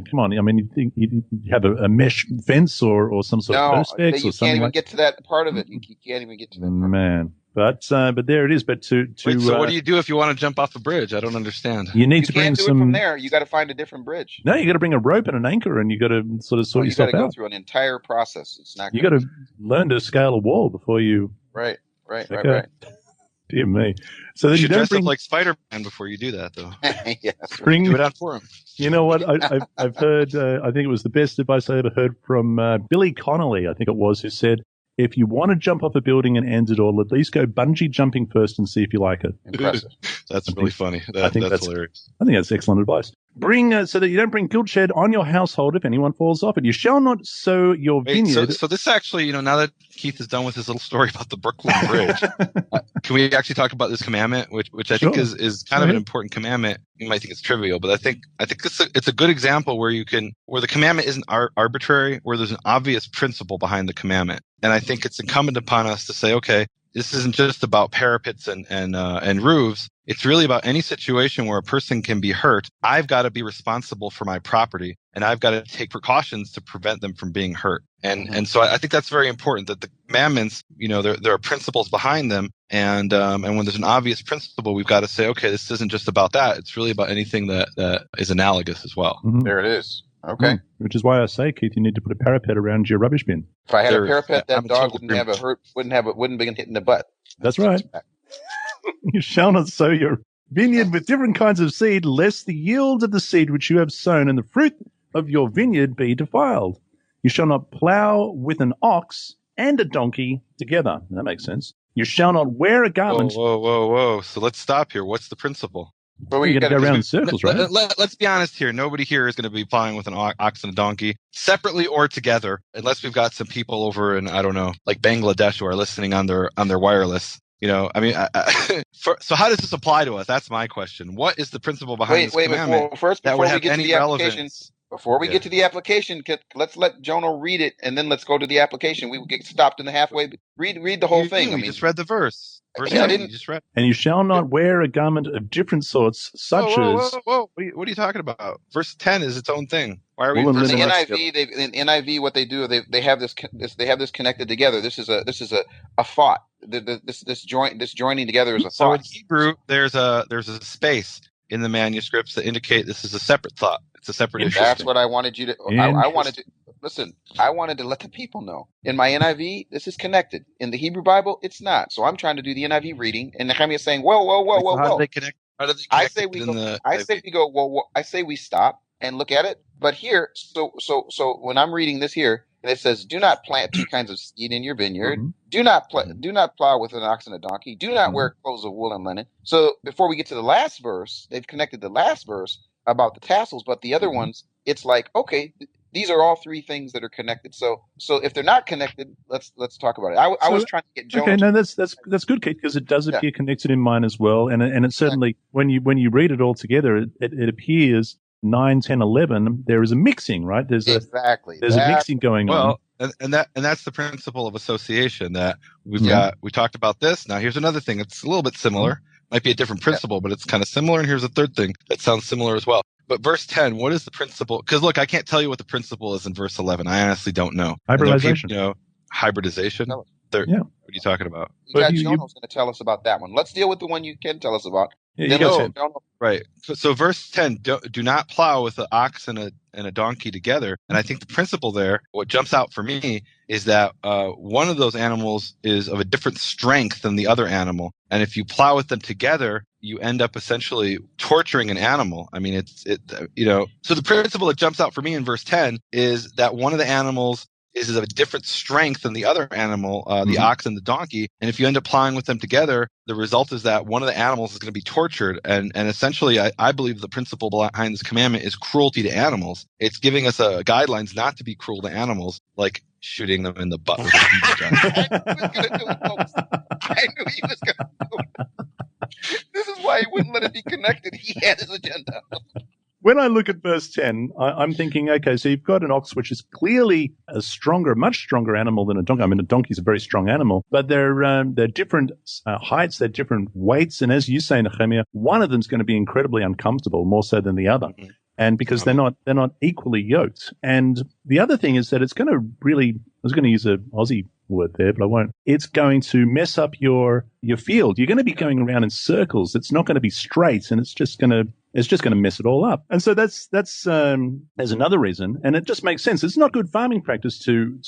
come on. You'd think you'd have a mesh fence or some sort of perspex or something. You can't even get to that part of it. You can't even get to that part. Man. But there it is. But so what do you do if you want to jump off a bridge? I don't understand. You need to bring can't do it from there. You got to find a different bridge. No, you got to bring a rope and an anchor, and you got to sort yourself out. You got to go through an entire process. It's not. You got to learn to scale a wall before you. Right. Dear me. So then you dress up like Spider-Man before you do that, though. Yes. Do it out for him. You know what? I've heard. I think it was the best advice I ever heard from Billy Connolly. I think it was, who said, if you want to jump off a building and end it all, at least go bungee jumping first and see if you like it. Impressive. That's really funny. That's hilarious. I think that's excellent advice. Bring so that you don't bring guilt shed on your household if anyone falls off it. You shall not sow your vineyard. So this actually, now that Keith is done with his little story about the Brooklyn Bridge, can we actually talk about this commandment, which I think is kind of an important commandment? You might think it's trivial, but I think it's a good example where the commandment isn't arbitrary, where there's an obvious principle behind the commandment. And I think it's incumbent upon us to say, okay, this isn't just about parapets and roofs. It's really about any situation where a person can be hurt. I've got to be responsible for my property, and I've got to take precautions to prevent them from being hurt. And so I think that's very important, that the commandments, there are principles behind them. And when there's an obvious principle, we've got to say, okay, this isn't just about that. It's really about anything that is analogous as well. Mm-hmm. There it is. Okay. Which is why I say, Keith, you need to put a parapet around your rubbish bin. If I had a parapet, that dog wouldn't be hit in the butt. That's right. You shall not sow your vineyard with different kinds of seed, lest the yield of the seed which you have sown and the fruit of your vineyard be defiled. You shall not plow with an ox and a donkey together. That makes sense. You shall not wear a garment. Whoa. So let's stop here. What's the principle? But you got to go around in circles, right? Let's be honest here. Nobody here is going to be plowing with an ox and a donkey separately or together, unless we've got some people over in, I don't know, like Bangladesh who are listening on their wireless. So how does this apply to us? That's my question. What is the principle behind this commandment? Before we get to the application, before we get to the application, let's let Jonah read it, and then let's go to the application. We will get stopped in the halfway. Read the whole thing. We just read the verse. You just read. And you shall not wear a garment of different sorts, such as. Whoa! What are you talking about? Verse 10 is its own thing. Why are we? In the NIV, what they do, they have this connected together. This is a thought. This joining together is a thought. So in Hebrew, there's a space in the manuscripts that indicate this is a separate thought. It's a separate issue. That's what I wanted you to. I wanted to let the people know. In my NIV, this is connected. In the Hebrew Bible, it's not. So I'm trying to do the NIV reading, and Nehemiah is saying, "Whoa." How do they connect? I say we stop and look at it. But here, so when I'm reading this here, and it says, "Do not plant two kinds of seed in your vineyard. Mm-hmm. Do not plow with an ox and a donkey. Do not wear clothes of wool and linen." So before we get to the last verse, they've connected the last verse about the tassels, but the other ones, it's like, okay, these are all three things that are connected. So if they're not connected, let's talk about it. I was trying to get Jonah. Okay, no, that's good, Keith, because it does appear connected in mine as well, and it certainly when you read it all together, it appears 9, 10, 11. There is a mixing, right? There's a mixing going on. And that's the principle of association that we've got. We talked about this. Now here's another thing. It's a little bit similar. Might be a different principle, but it's kind of similar. And here's a third thing that sounds similar as well. But verse 10, what is the principle? Because look, I can't tell you what the principle is in verse 11. I honestly don't know. Hybridization. Hybridization. What are you talking about? Jonah's going to tell us about that one. Let's deal with the one you can tell us about. Right. So verse 10, do not plow with an ox and a donkey together. And I think the principle there, what jumps out for me, is that one of those animals is of a different strength than the other animal. And if you plow with them together, you end up essentially torturing an animal. I mean, so the principle that jumps out for me in verse 10 is that one of the animals is of a different strength than the other animal, the ox and the donkey. And if you end up plowing with them together, the result is that one of the animals is going to be tortured. And essentially, I believe the principle behind this commandment is cruelty to animals. It's giving us guidelines not to be cruel to animals, like shooting them in the butt with a I knew he was going to do it. This is why he wouldn't let it be connected. He had his agenda. When I look at verse 10, I'm thinking, okay, so you've got an ox, which is clearly a much stronger animal than a donkey. I mean, a donkey's a very strong animal, but they're different heights, they're different weights. And as you say, Nehemiah, one of them's going to be incredibly uncomfortable, more so than the other. Mm-hmm. And because they're not equally yoked. And the other thing is that it's going to really, I was going to use an Aussie word there, but I won't. It's going to mess up your field. You're going to be going around in circles. It's not going to be straight, and it's just going to mess it all up. And so that's there's another reason, and it just makes sense. It's not good farming practice to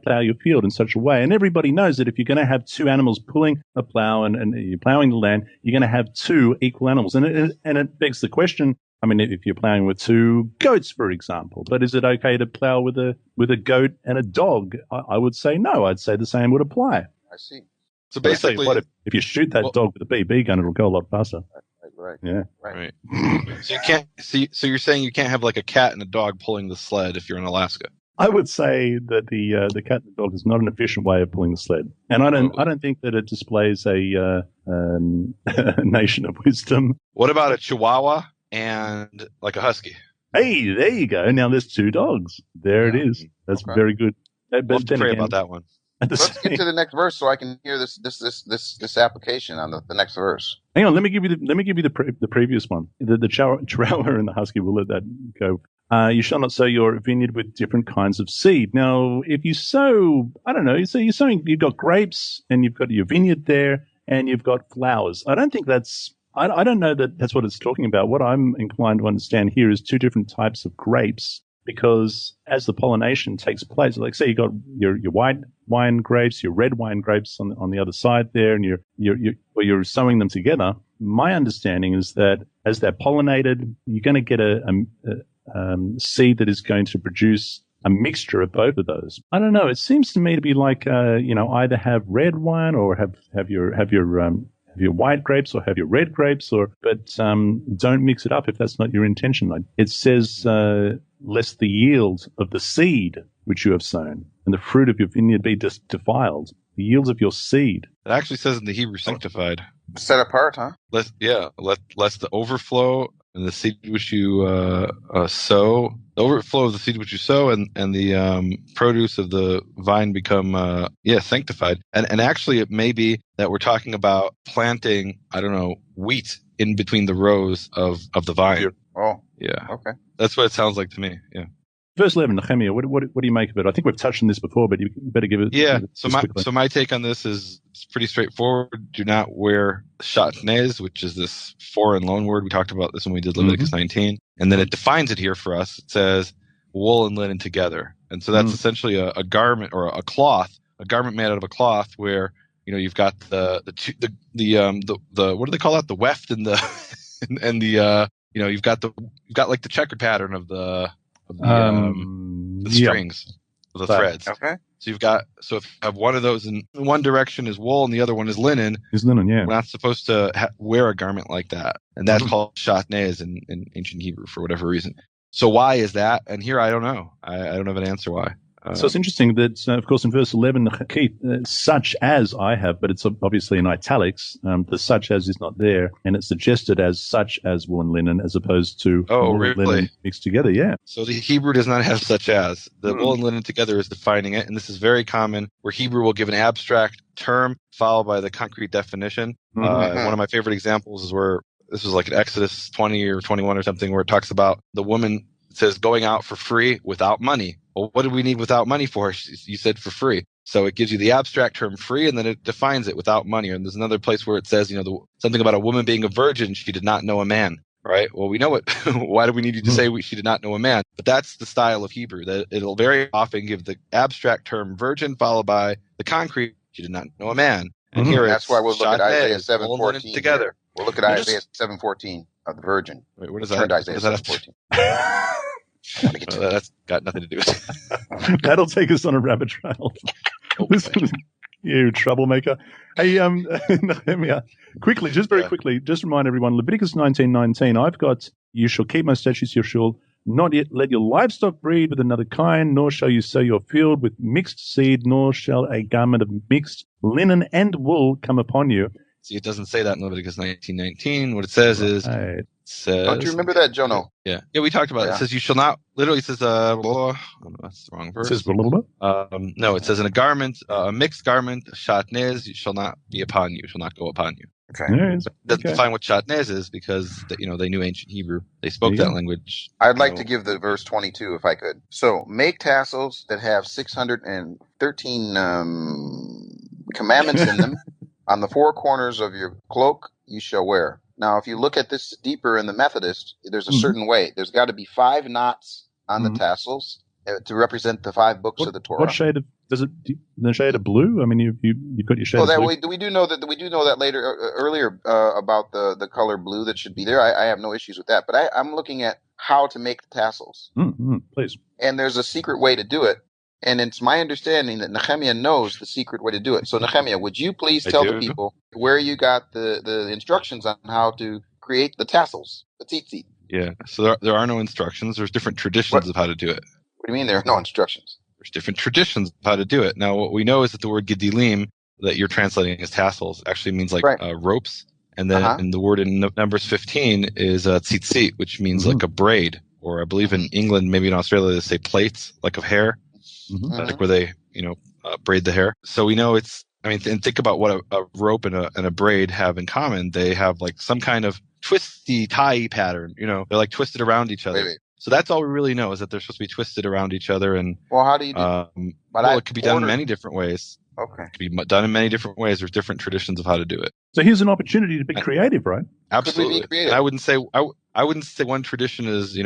plow your field in such a way. And everybody knows that if you're going to have two animals pulling a plow and you're plowing the land, you're going to have two equal animals. And it begs the question, I mean, if you're plowing with two goats, for example, but is it okay to plow with a goat and a dog? I would say no. I'd say the same would apply. I see. So basically, what if you shoot that dog with a BB gun, it'll go a lot faster. Right. Yeah. Right. So you can't. So you're saying you can't have like a cat and a dog pulling the sled if you're in Alaska. I would say that the cat and the dog is not an efficient way of pulling the sled, and I don't think that it displays a nation of wisdom. What about a Chihuahua and like a Husky? Hey, there you go. Now there's two dogs. There it is. That's very good. We'll have to pray about that one. Let's get to the next verse so I can hear this application on the next verse. Hang on, let me give you the previous one. The Chihuahua and the Husky. We'll let that go. You shall not sow your vineyard with different kinds of seed. Now, if you sow, I don't know, so you're sowing, you've got grapes and you've got your vineyard there and you've got flowers. I don't think I don't know that that's what it's talking about. What I'm inclined to understand here is two different types of grapes, because as the pollination takes place, like say you got your white wine grapes, your red wine grapes on the other side there, and you're sowing them together. My understanding is that as they're pollinated, you're going to get a seed that is going to produce a mixture of both of those. I don't know. It seems to me to be like either have red wine or have your white grapes or have your red grapes, but don't mix it up if that's not your intention. Like it says, lest the yield of the seed which you have sown and the fruit of your vineyard be defiled. The yields of your seed. It actually says in the Hebrew sanctified. Set apart, huh? Lest the overflow and the seed which you sow, the overflow of the seed which you sow, and the produce of the vine become sanctified. And actually, it may be that we're talking about planting, I don't know, wheat in between the rows of the vine. Oh, yeah. Okay, that's what it sounds like to me. Yeah. Verse 11, Nehemiah, what do you make of it? I think we've touched on this before, but you better give it. Yeah. So my take on this is it's pretty straightforward. Do not wear shatnez, which is this foreign loan word. We talked about this when we did Leviticus 19, and then it defines it here for us. It says wool and linen together, and so that's essentially a garment or a cloth, a garment made out of a cloth where you've got the what do they call that? The weft and the and the you've got like the checkered pattern of the strings, of the threads. Okay. So if you have one of those in one direction is wool and the other one is linen. Is linen, yeah. We're not supposed to wear a garment like that. And that's called shatnez in ancient Hebrew for whatever reason. So why is that? And here I don't know. I don't have an answer why. So it's interesting that, of course, in verse 11, Keith, such as I have, but it's obviously in italics. The such as is not there, and it's suggested as such as wool and linen, as opposed to wool and linen mixed together. Yeah. So the Hebrew does not have such as. The wool and linen together is defining it, and this is very common, where Hebrew will give an abstract term followed by the concrete definition. One of my favorite examples is where this was like in Exodus 20 or 21 or something, where it talks about the woman says going out for free without money. Well, what do we need without money for? You said for free. So it gives you the abstract term free, and then it defines it without money. And there's another place where it says, something about a woman being a virgin. She did not know a man, right? Well, we know it. Why do we need you to say she did not know a man? But that's the style of Hebrew, that it'll very often give the abstract term virgin followed by the concrete. She did not know a man. And here that's why we'll look at Isaiah 7:14 together. We'll look at Isaiah 7:14 of the virgin. Wait, what is that? Isaiah 7:14. That's got nothing to do with it. That'll take us on a rabbit trail. Listen, you troublemaker. Hey, Nehemiah, quickly, just remind everyone, Leviticus 19:19, I've got, you shall keep my statutes, you shall not yet let your livestock breed with another kind, nor shall you sow your field with mixed seed, nor shall a garment of mixed linen and wool come upon you. See, it doesn't say that in Leviticus 19:19. What it says is, don't you remember that, Jono? Yeah, we talked about it. It says you shall not. Literally, it says that's the wrong verse. It says no, it says in a garment, a mixed garment, shatnez, shall not be upon you, shall not go upon you. Okay. It doesn't define what shatnez is because they knew ancient Hebrew. They spoke that language. I'd like to give the verse 22 if I could. So make tassels that have 613 commandments in them. On the four corners of your cloak you shall wear. Now, if you look at this deeper in the Methodist, there's a certain way. There's got to be 5 knots on the tassels, to represent the 5 books of the Torah. What shade of the shade of blue? I mean, you've got your shade. Well, of blue. we do know that later earlier about the color blue that should be there. I have no issues with that, but I'm looking at how to make the tassels. Please. And there's a secret way to do it, and it's my understanding that Nehemiah knows the secret way to do it. So Nehemiah, would you please tell the people where you got the instructions on how to create the tassels, the tzitzit? Yeah. So there are no instructions. There's different traditions of how to do it. What do you mean there are no instructions? There's different traditions of how to do it. Now, what we know is that the word gedilim that you're translating as tassels actually means like ropes. And then in the word in Numbers 15 is tzitzit, which means like a braid. Or I believe in England, maybe in Australia, they say plaits, like of hair, like where they, braid the hair. So we know and think about what a rope and a braid have in common. They have like some kind of twisty tie pattern, they're like twisted around each other. Wait. So that's all we really know is that they're supposed to be twisted around each other. And how do you do it could be done in many different ways. Okay. It could be done in many different ways. There's different traditions of how to do it. So here's an opportunity to be creative, right? Absolutely. Could we be creative? And I wouldn't say one tradition is,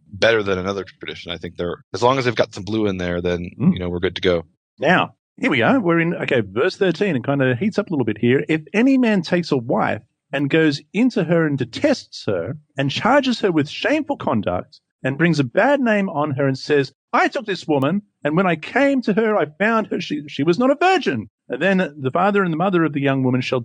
better than another tradition. I think as long as they've got some blue in there, then, we're good to go. Now, here we are. We're in, verse 13. It kind of heats up a little bit here. If any man takes a wife and goes into her and detests her and charges her with shameful conduct and brings a bad name on her and says, I took this woman, and when I came to her, I found her, she was not a virgin. And then the father and the mother of the young woman shall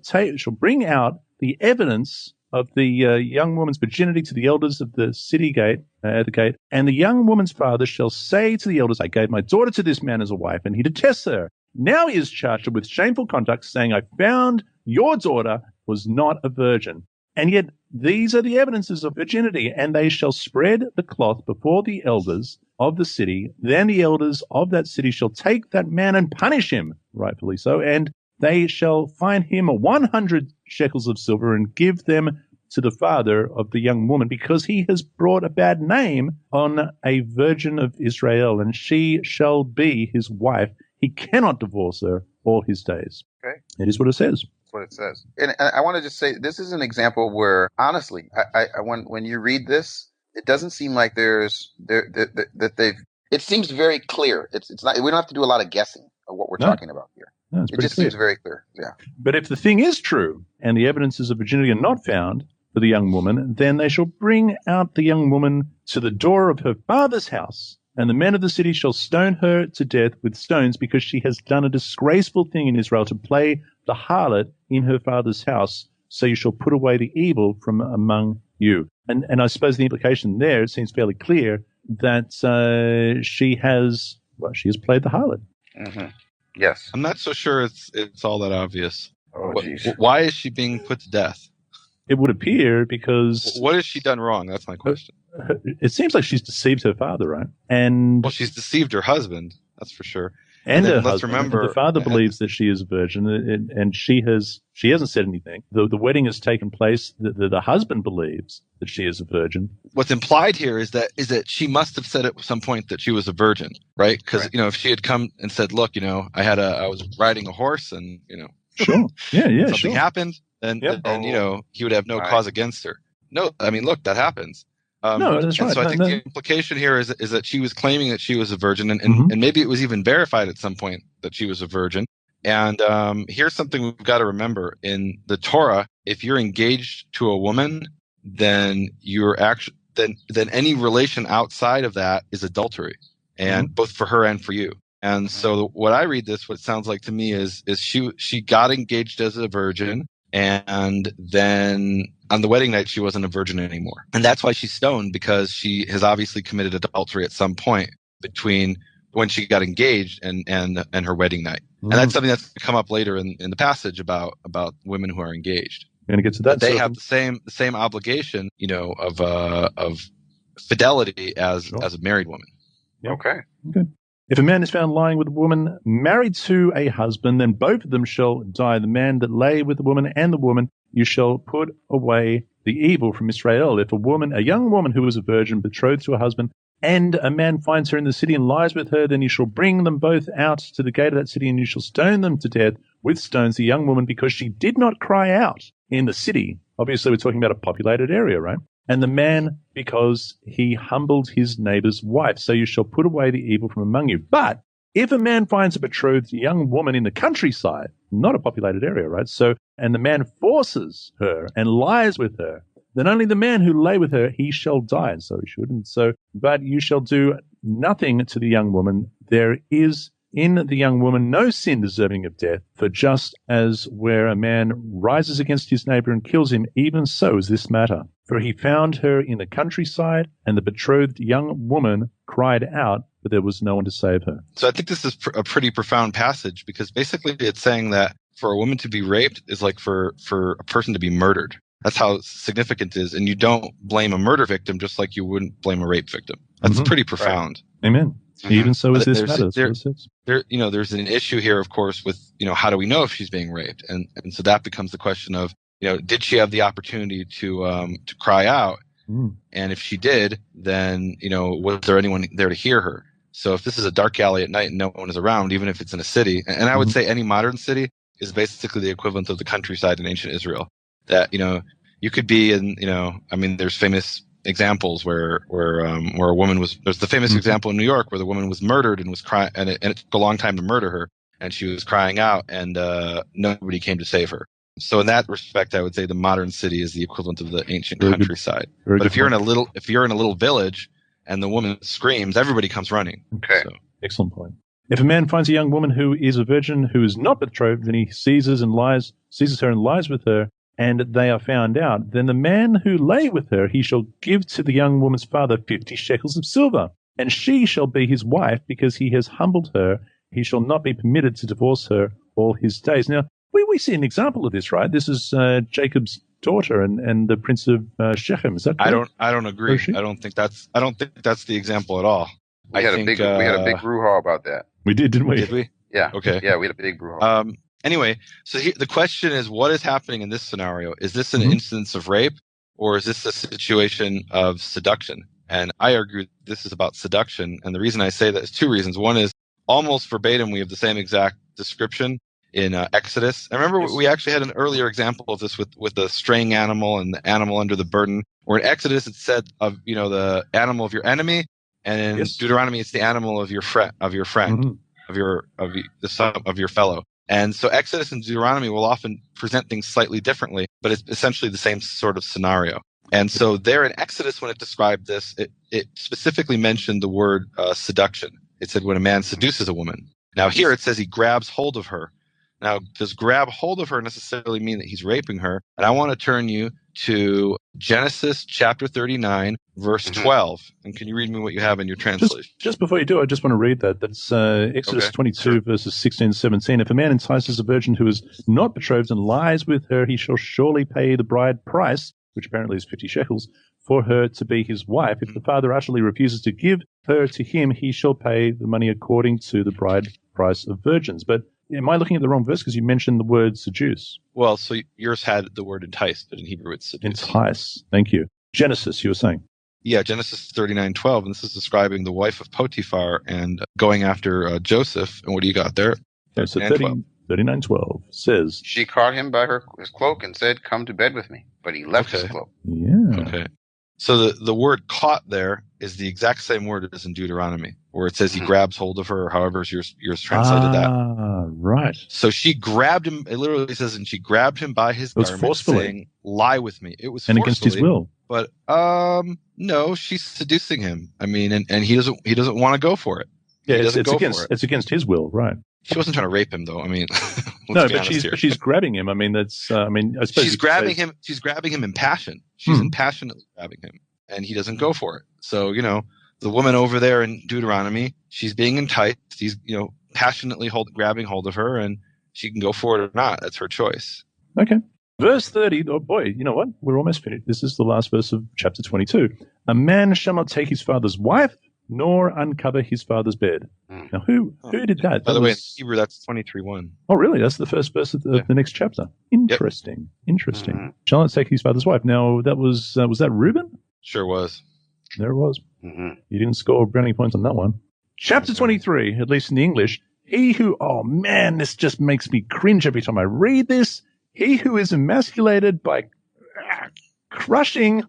bring out the evidence of the young woman's virginity to the elders of the city gate, at the gate. And the young woman's father shall say to the elders, I gave my daughter to this man as a wife, and he detests her. Now he is charged with shameful conduct, saying, I found your daughter was not a virgin. And yet these are the evidences of virginity, and they shall spread the cloth before the elders of the city. Then the elders of that city shall take that man and punish him, rightfully so, and they shall fine him 100 shekels of silver and give them to the father of the young woman, because he has brought a bad name on a virgin of Israel, and she shall be his wife. He cannot divorce her all his days. Okay. It is what it says. What it says. And I want to just say, this is an example where, honestly, when you read this, it doesn't seem like it seems very clear. It's not, we don't have to do a lot of guessing of what we're talking about here. No, it just seems very clear. Yeah. But if the thing is true and the evidences of virginity are not found for the young woman, then they shall bring out the young woman to the door of her father's house, and the men of the city shall stone her to death with stones, because she has done a disgraceful thing in Israel to play the harlot in her father's house. So you shall put away the evil from among you. And I suppose the implication there, it seems fairly clear that she has played the harlot. Mm-hmm. Yes. I'm not so sure it's all that obvious. Oh, why is she being put to death? It would appear because... What has she done wrong? That's my question. It seems like she's deceived her father, right? Well, she's deceived her husband, that's for sure. And her let's husband. Remember, the father believes that she is a virgin, and she hasn't said anything. The wedding has taken place. The husband believes that she is a virgin. What's implied here is that she must have said at some point that she was a virgin, right? Because if she had come and said, "Look, I was riding a horse, and sure, yeah, something happened," then he would have no cause against her. No, I mean, look, that happens. No, that's right. So I think the implication here is that she was claiming that she was a virgin, and maybe it was even verified at some point that she was a virgin. And here's something we've got to remember. In the Torah, if you're engaged to a woman, then then any relation outside of that is adultery, and both for her and for you. And so what I read what it sounds like to me is she got engaged as a virgin, and then on the wedding night she wasn't a virgin anymore. And that's why she's stoned, because she has obviously committed adultery at some point between when she got engaged and her wedding night. And that's something that's come up later in the passage about women who are engaged. We're going to get to that. But they have the same obligation, of fidelity as a married woman. Yep. Okay. If a man is found lying with a woman married to a husband, then both of them shall die. The man that lay with the woman and the woman, you shall put away the evil from Israel. If a young woman who is a virgin, betrothed to a husband, and a man finds her in the city and lies with her, then you shall bring them both out to the gate of that city, and you shall stone them to death with stones, the young woman, because she did not cry out in the city. Obviously, we're talking about a populated area, right? and the man because he humbled his neighbor's wife. So you shall put away the evil from among you. But if a man finds a betrothed young woman in the countryside, not a populated area, right? So, and the man forces her and lies with her, then only the man who lay with her, he shall die. And so he should. And so, but you shall do nothing to the young woman. There is in the young woman no sin deserving of death, for just as where a man rises against his neighbor and kills him, even so is this matter. For he found her in the countryside, and the betrothed young woman cried out, but there was no one to save her. So I think this is a pretty profound passage, because basically it's saying that for a woman to be raped is like for a person to be murdered. That's how significant it is. And you don't blame a murder victim just like you wouldn't blame a rape victim. That's pretty profound. Right. Amen. Even so is this matter. There's an issue here, of course, with, how do we know if she's being raped? And so that becomes the question of, did she have the opportunity to cry out? And if she did, then, was there anyone there to hear her? So if this is a dark alley at night and no one is around, even if it's in a city, and I would say any modern city is basically the equivalent of the countryside in ancient Israel, that, you could be in, there's famous examples where a woman there's the famous example in New York where the woman was murdered and was crying, and it took a long time to murder her, and she was crying out, and nobody came to save her. So in that respect, I would say the modern city is the equivalent of the ancient countryside. But if you're in a little village and the woman screams, everybody comes running. Okay. So. Excellent point. If a man finds a young woman who is a virgin who is not betrothed, and he seizes her and lies with her, and they are found out, then the man who lay with her, he shall give to the young woman's father 50 shekels of silver, and she shall be his wife, because he has humbled her. He shall not be permitted to divorce her all his days. Now, we see an example of this, right? This is Jacob's daughter and the prince of Shechem. Is that correct? I don't agree. I don't think that's the example at all. We had a big brouhaha about that. We did, didn't we? Did we? Yeah. Okay. Yeah, we had a big brouhaha. Anyway, so the question is, what is happening in this scenario? Is this an instance of rape, or is this a situation of seduction? And I argue this is about seduction. And the reason I say that is two reasons. One is almost verbatim, we have the same exact description in Exodus. I remember we actually had an earlier example of this with the straying animal and the animal under the burden, where in Exodus it said of, the animal of your enemy, and in Deuteronomy it's the animal of your friend, of your fellow. And so Exodus and Deuteronomy will often present things slightly differently, but it's essentially the same sort of scenario. And so there in Exodus, when it described this, it specifically mentioned the word seduction. It said when a man seduces a woman. Now here it says he grabs hold of her. Now, does grab hold of her necessarily mean that he's raping her? And I want to turn you to Genesis chapter 39, verse 12. And can you read me what you have in your translation? Just before you do, I just want to read that. That's Exodus 22, verses 16 and 17. If a man entices a virgin who is not betrothed and lies with her, he shall surely pay the bride price, which apparently is 50 shekels, for her to be his wife. If the father utterly refuses to give her to him, he shall pay the money according to the bride price of virgins. But am I looking at the wrong verse? Because you mentioned the word seduce. Well, so yours had the word entice, but in Hebrew it's seduce. Entice. Thank you. Genesis, you were saying. Yeah, Genesis 39:12, and this is describing the wife of Potiphar and going after Joseph. And what do you got there? Okay, so 39:12 says, she caught him by his cloak and said, "Come to bed with me." But he left his cloak. Yeah. Okay. So the word caught there is the exact same word as in Deuteronomy, where it says he grabs hold of her, or however yours translated that. Ah, right. So she grabbed him. It literally says, and she grabbed him by his garment, saying, "Lie with me." It was and against his will. But no, she's seducing him. I mean, and he doesn't want to go for it. Yeah, it's against his will, right? She wasn't trying to rape him, though. I mean, no, but she's grabbing him. I mean, that's. I suppose she's grabbing him. She's grabbing him in passion. She's passionately grabbing him, and he doesn't go for it. So the woman over there in Deuteronomy, she's being enticed. He's passionately grabbing hold of her, and she can go for it or not. That's her choice. Okay. Verse 30. Oh boy, you know what? We're almost finished. This is the last verse of chapter 22. A man shall not take his father's wife, nor uncover his father's bed. Now, who did that? By the way, in Hebrew, that's 23:1. Oh, really? That's the first verse of the next chapter. Interesting. Yep. Interesting. Shall not take his father's wife. Now, that was that Reuben? Sure was. There it was. You didn't score brownie points on that one. Chapter 23, at least in the English. He who, oh man, this just makes me cringe every time I read this. He who is emasculated by crushing,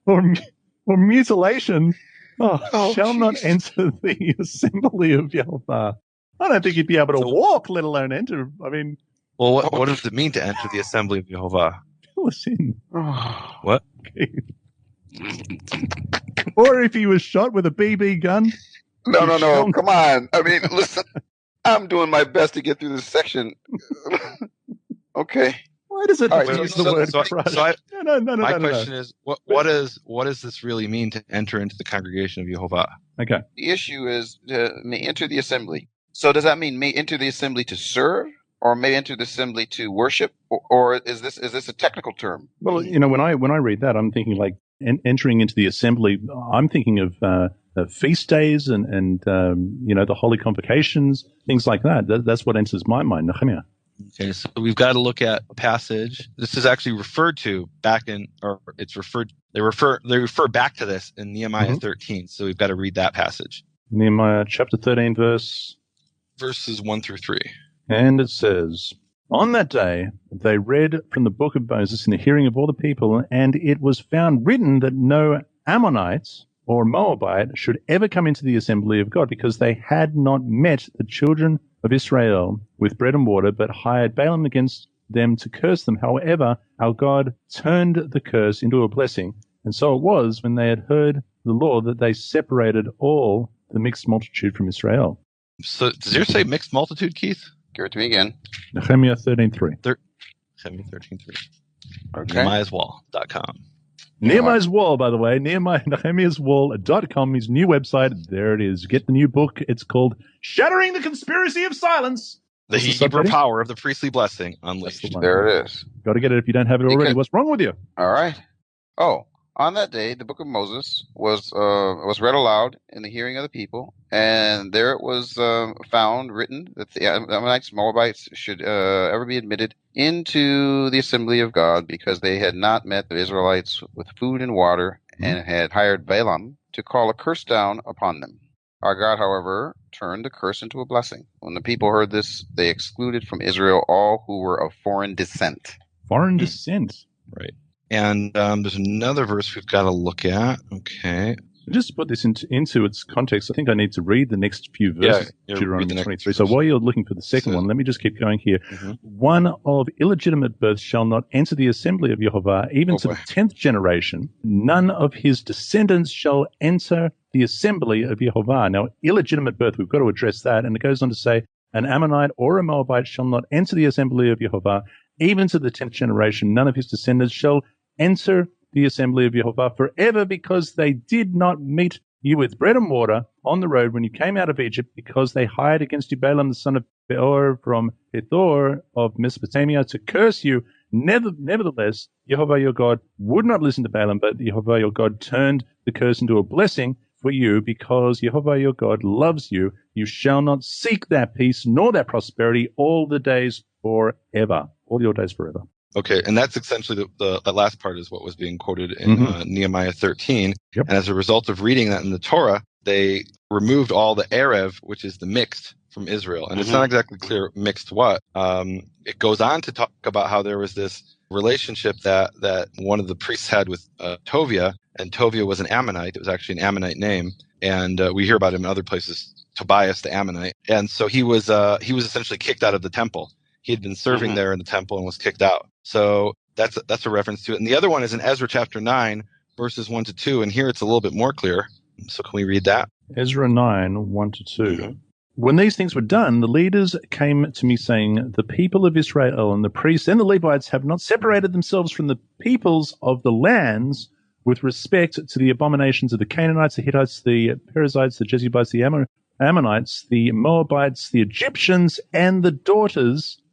or mutilation shall not geez. enter the assembly of Yehovah. I don't think you'd be able to walk, let alone enter. I mean, well, what does it mean to enter the assembly of Yehovah? fill us in. What? Or if he was shot with a BB gun. No. Come on. I mean, listen. I'm doing my best to get through this section. Okay. Why does it have to use the word crush? No. My question is, what does this really mean to enter into the congregation of Yehovah? Okay. The issue is may enter the assembly. So does that mean may enter the assembly to serve, or may enter the assembly to worship, or is this a technical term? Well, when I read that, I'm thinking like entering into the assembly. I'm thinking of feast days and the holy convocations, things like that. That's what enters my mind, Nehemiah. Okay, so we've got to look at a passage. This is actually referred to they refer back to this in Nehemiah 13. So we've got to read that passage. Nehemiah chapter 13, verses 1 through 3. And it says, "On that day they read from the book of Moses in the hearing of all the people, and it was found written that no Ammonites or Moabite should ever come into the assembly of God, because they had not met the children of Israel with bread and water, but hired Balaam against them to curse them. However, our God turned the curse into a blessing. And so it was, when they had heard the law, that they separated all the mixed multitude from Israel." So does yours say mixed multitude, Keith? Give it to me again. Nehemiah 13:3. Nehemiah 13:3. Okay. Nehemiah'sWall.com. Nehemiah's Wall, by the way, Nehemiah'sWall.com, his new website. There it is. Get the new book. It's called Shattering the Conspiracy of Silence. The Hebrew power of the priestly blessing unleashed. There it is. Got to get it if you don't have it already. What's wrong with you? All right. Oh, on that day, the book of Moses was read aloud in the hearing of the people, and there it was found written that the Ammonites, Moabites should ever be admitted into the assembly of God, because they had not met the Israelites with food and water, and had hired Balaam to call a curse down upon them. Our God, however, turned the curse into a blessing. When the people heard this, they excluded from Israel all who were of foreign descent. Foreign descent. Right. And there's another verse we've got to look at. Okay. Just to put this into its context, I think I need to read the next few verses. Yeah, Deuteronomy 23. So while you're looking for the second one, let me just keep going here. One of illegitimate birth shall not enter the assembly of Yehovah, even to the 10th generation. None of his descendants shall enter the assembly of Yehovah. Now, illegitimate birth, we've got to address that. And it goes on to say, an Ammonite or a Moabite shall not enter the assembly of Yehovah, even to the 10th generation. None of his descendants shall enter the assembly of Yehovah forever, because they did not meet you with bread and water on the road when you came out of Egypt, because they hired against you Balaam the son of Beor from Pethor of Mesopotamia to curse you. Nevertheless, Yehovah your God would not listen to Balaam, but Yehovah your God turned the curse into a blessing for you, because Yehovah your God loves you. You shall not seek that peace nor that prosperity all the days forever. All your days forever. Okay, and that's essentially the last part is what was being quoted in Nehemiah 13. Yep. And as a result of reading that in the Torah, they removed all the Erev, which is the mixed, from Israel. And it's not exactly clear mixed what. It goes on to talk about how there was this relationship that one of the priests had with Tovia, and Tovia was an Ammonite. It was actually an Ammonite name. And we hear about him in other places, Tobias the Ammonite. And so he was essentially kicked out of the temple. He had been serving there in the temple and was kicked out. So that's a reference to it. And the other one is in Ezra chapter 9, verses 1 to 2. And here it's a little bit more clear. So can we read that? Ezra 9, 1 to 2. When these things were done, the leaders came to me saying, the people of Israel and the priests and the Levites have not separated themselves from the peoples of the lands with respect to the abominations of the Canaanites, the Hittites, the Perizzites, the Jebusites, the Ammonites, the Moabites, the Egyptians, and the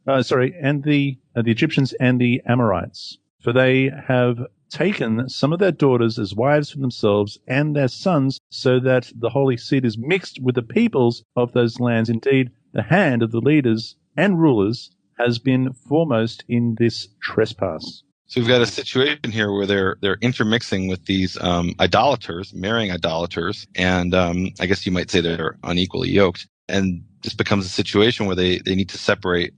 the Egyptians and the Amorites. For they have taken some of their daughters as wives for themselves and their sons, so that the holy seed is mixed with the peoples of those lands. Indeed, the hand of the leaders and rulers has been foremost in this trespass. So we've got a situation here where they're intermixing with these idolaters, marrying idolaters, and I guess you might say they're unequally yoked. and this becomes a situation where they need to separate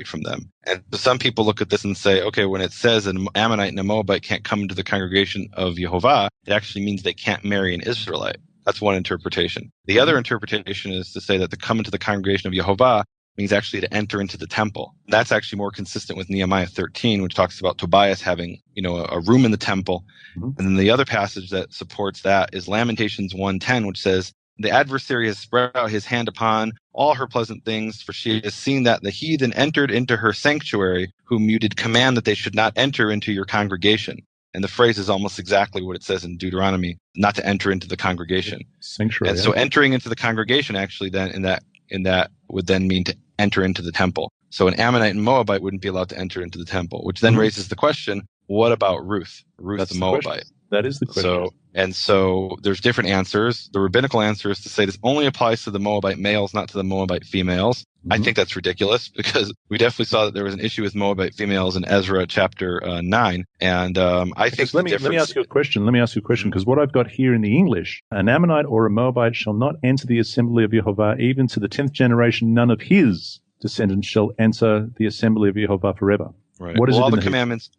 from them. And so some people look at this and say, okay, when it says an Ammonite and a Moabite can't come into the congregation of Yehovah, it actually means they can't marry an Israelite. That's one interpretation. The other interpretation is to say that to come into the congregation of Yehovah means actually to enter into the temple. That's actually more consistent with Nehemiah 13, which talks about Tobias having, a room in the temple. And then the other passage that supports that is Lamentations 1:10, which says, the adversary has spread out his hand upon all her pleasant things, for she has seen that the heathen entered into her sanctuary, whom you did command that they should not enter into your congregation. And the phrase is almost exactly what it says in Deuteronomy, not to enter into the congregation. Sanctuary. And so entering into the congregation actually then in that would then mean to enter into the temple. So an Ammonite and Moabite wouldn't be allowed to enter into the temple, which then raises the question, what about Ruth? Ruth the Moabite. That is the question. So there's different answers. The rabbinical answer is to say this only applies to the Moabite males, not to the Moabite females. I think that's ridiculous because we definitely saw that there was an issue with Moabite females in Ezra chapter 9. And I think let me ask you a question. Because what I've got here in the English, an Ammonite or a Moabite shall not enter the assembly of Yehovah, even to the 10th generation. None of his descendants shall enter the assembly of Yehovah forever. Right. What is all it the commandments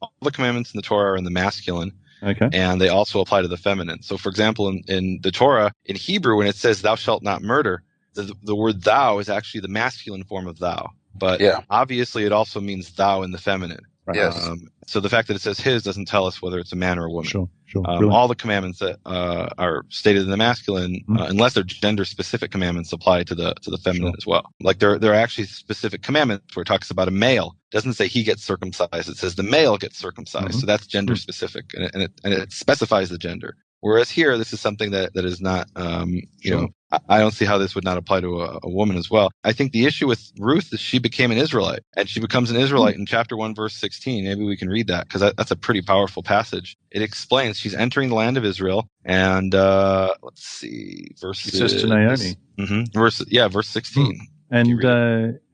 in the Torah are in the masculine. Okay. And they also apply to the feminine. So, for example, in the Torah, in Hebrew, when it says thou shalt not murder, the word thou is actually the masculine form of thou. But obviously it also means thou in the feminine. Right. Yes. So the fact that it says his doesn't tell us whether it's a man or a woman. Sure. All the commandments that are stated in the masculine, unless they're gender-specific commandments, apply to the feminine as well. Like there are actually specific commandments where it talks about a male. It doesn't say he gets circumcised. It says the male gets circumcised. So that's gender-specific, and it specifies the gender. Whereas here, this is something that is not, I don't see how this would not apply to a woman as well. I think the issue with Ruth is she became an Israelite, and she becomes an Israelite in chapter 1, verse 16. Maybe we can read that because that's a pretty powerful passage. It explains she's entering the land of Israel, and let's see, verse. It says to Naomi. Verse 16. And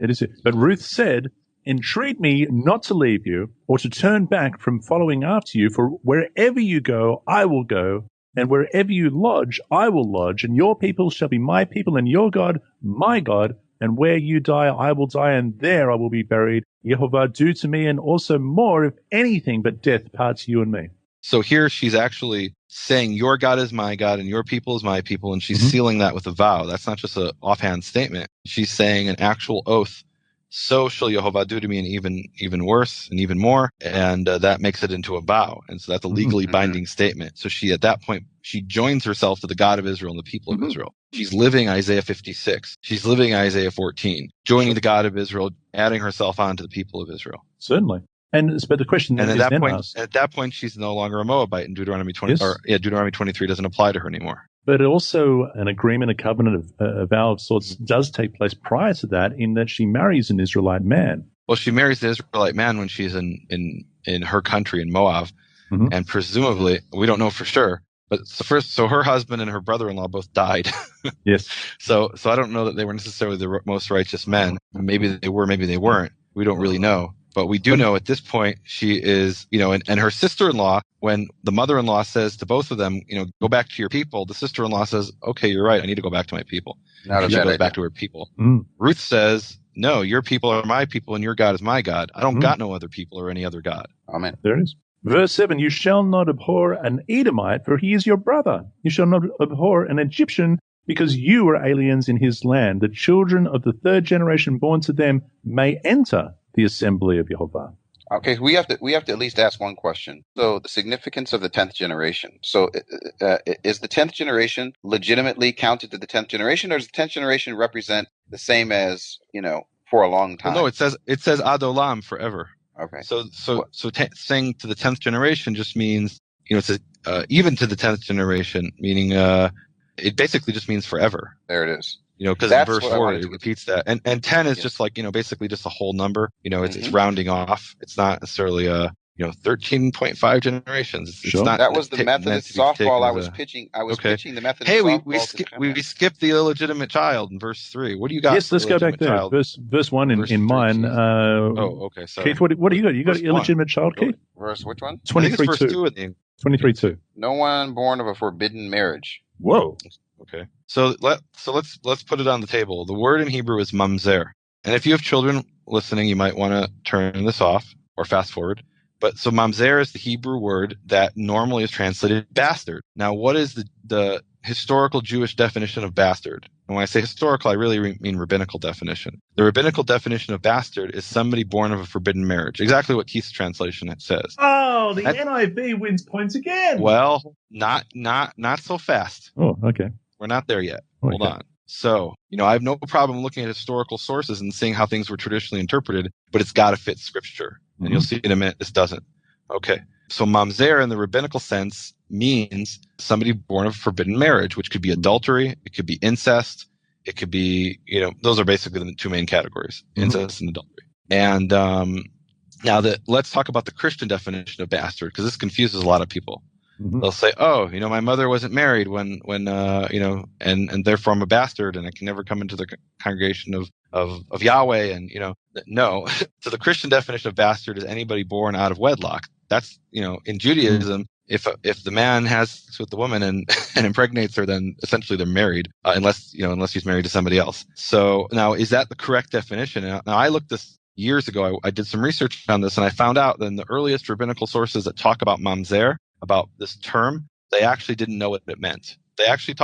it is. But Ruth said, entreat me not to leave you or to turn back from following after you, for wherever you go, I will go. And wherever you lodge, I will lodge, and your people shall be my people, and your God, my God. And where you die, I will die, and there I will be buried. Yehovah, do to me, and also more, if anything but death parts you and me. So here she's actually saying, your God is my God, and your people is my people, and she's sealing that with a vow. That's not just an offhand statement. She's saying an actual oath. So shall Yehovah do to me, and even worse and even more. And that makes it into a vow. And so that's a legally binding statement. So she, at that point, she joins herself to the God of Israel and the people of Israel. She's living Isaiah 56. She's living Isaiah 14, joining the God of Israel, adding herself on to the people of Israel. Certainly. But the question and is at that point, she's no longer a Moabite, and Deuteronomy 23 doesn't apply to her anymore. But also an agreement, a covenant, a vow of sorts does take place prior to that, in that she marries an Israelite man. Well, she marries the Israelite man when she's in her country in Moab, and presumably, we don't know for sure, but so her husband and her brother-in-law both died. Yes. So I don't know that they were necessarily the most righteous men. Maybe they were, maybe they weren't. We don't really know. But we do know at this point she is, and her sister-in-law, when the mother-in-law says to both of them, go back to your people, the sister-in-law says, okay, you're right, I need to go back to my people. She goes back to her people. Ruth says, no, your people are my people and your God is my God. I don't got no other people or any other God. Amen. There it is. Verse 7, you shall not abhor an Edomite, for he is your brother. You shall not abhor an Egyptian, because you were aliens in his land. The children of the third generation born to them may enter the assembly of Yehovah. Okay, we have to at least ask one question. So the significance of the 10th generation. So is the 10th generation legitimately counted to the 10th generation, or does the 10th generation represent the same as, for a long time? Well, no, it says Ad Olam, forever. Okay. So saying to the 10th generation just means, it says even to the 10th generation, meaning it basically just means forever. There it is. Because in verse 4 it repeats that, and 10 is just like basically just a whole number. It's rounding off. It's not necessarily 13.5 generations. It's not. That was the Methodist softball I was pitching. I was pitching the Methodist. Hey, softball we skipped the illegitimate child in verse 3. What do you got? Yes, let's go back there. Verse 1 in mine. Okay. Sorry. Keith, what do you got? You got illegitimate child, Keith? Verse which one? 23:2. 23:2. No one born of a forbidden marriage. Whoa. Okay. So let's put it on the table. The word in Hebrew is mamzer. And if you have children listening, you might want to turn this off or fast forward. But so mamzer is the Hebrew word that normally is translated bastard. Now, what is the historical Jewish definition of bastard? And when I say historical, I really mean rabbinical definition. The rabbinical definition of bastard is somebody born of a forbidden marriage. Exactly what Keith's translation says. Oh, the NIV wins points again. Well, not so fast. Oh, okay. We're not there yet. Okay. Hold on. So, I have no problem looking at historical sources and seeing how things were traditionally interpreted, but it's got to fit scripture. And you'll see in a minute this doesn't. Okay. So mamzer in the rabbinical sense means somebody born of forbidden marriage, which could be adultery, it could be incest, it could be, those are basically the two main categories, incest and adultery. And now let's talk about the Christian definition of bastard, because this confuses a lot of people. They'll say, oh, my mother wasn't married when and therefore I'm a bastard and I can never come into the congregation of Yahweh. And, no. So the Christian definition of bastard is anybody born out of wedlock. That's, in Judaism, if the man has sex with the woman and impregnates her, then essentially they're married, unless he's married to somebody else. So now, is that the correct definition? Now I looked this years ago. I did some research on this and I found out that in the earliest rabbinical sources that talk about mamzer, about this term, they actually didn't know what it meant. They actually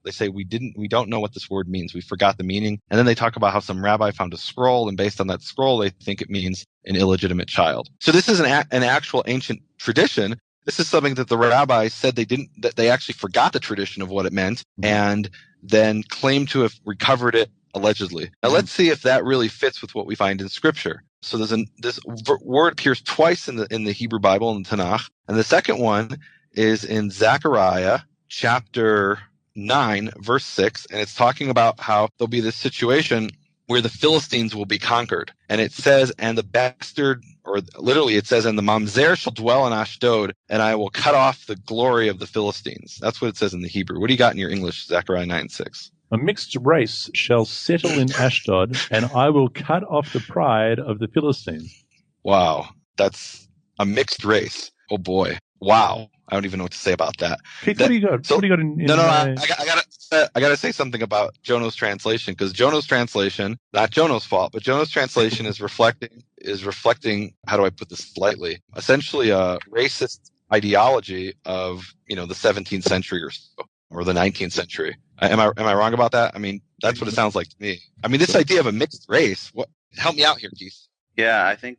they say we don't know what this word means. We forgot the meaning. And then they talk about how some rabbi found a scroll, and based on that scroll, they think it means an illegitimate child. So this is an actual ancient tradition. This is something that the rabbi said that they actually forgot the tradition of what it meant, and then claimed to have recovered it allegedly. Now let's see if that really fits with what we find in scripture. So this word appears twice in the Hebrew Bible, in the Tanakh. And the second one is in Zechariah chapter 9, verse 6. And it's talking about how there'll be this situation where the Philistines will be conquered. And it says, and the bastard, or literally it says, and the mamzer shall dwell in Ashdod, and I will cut off the glory of the Philistines. That's what it says in the Hebrew. What do you got in your English, Zechariah 9:6? A mixed race shall settle in Ashdod, and I will cut off the pride of the Philistines. Wow. That's a mixed race. Oh, boy. Wow. I don't even know what to say about that. Keith, what do you got? What do you got in I gotta say something about Jono's translation, because Jono's translation, not Jono's fault, but Jono's translation is reflecting, how do I put this politely, essentially a racist ideology of, the 17th century or so, or the 19th century. Am I wrong about that? I mean, that's what it sounds like to me. I mean, this idea of a mixed race, help me out here, Keith. Yeah, I think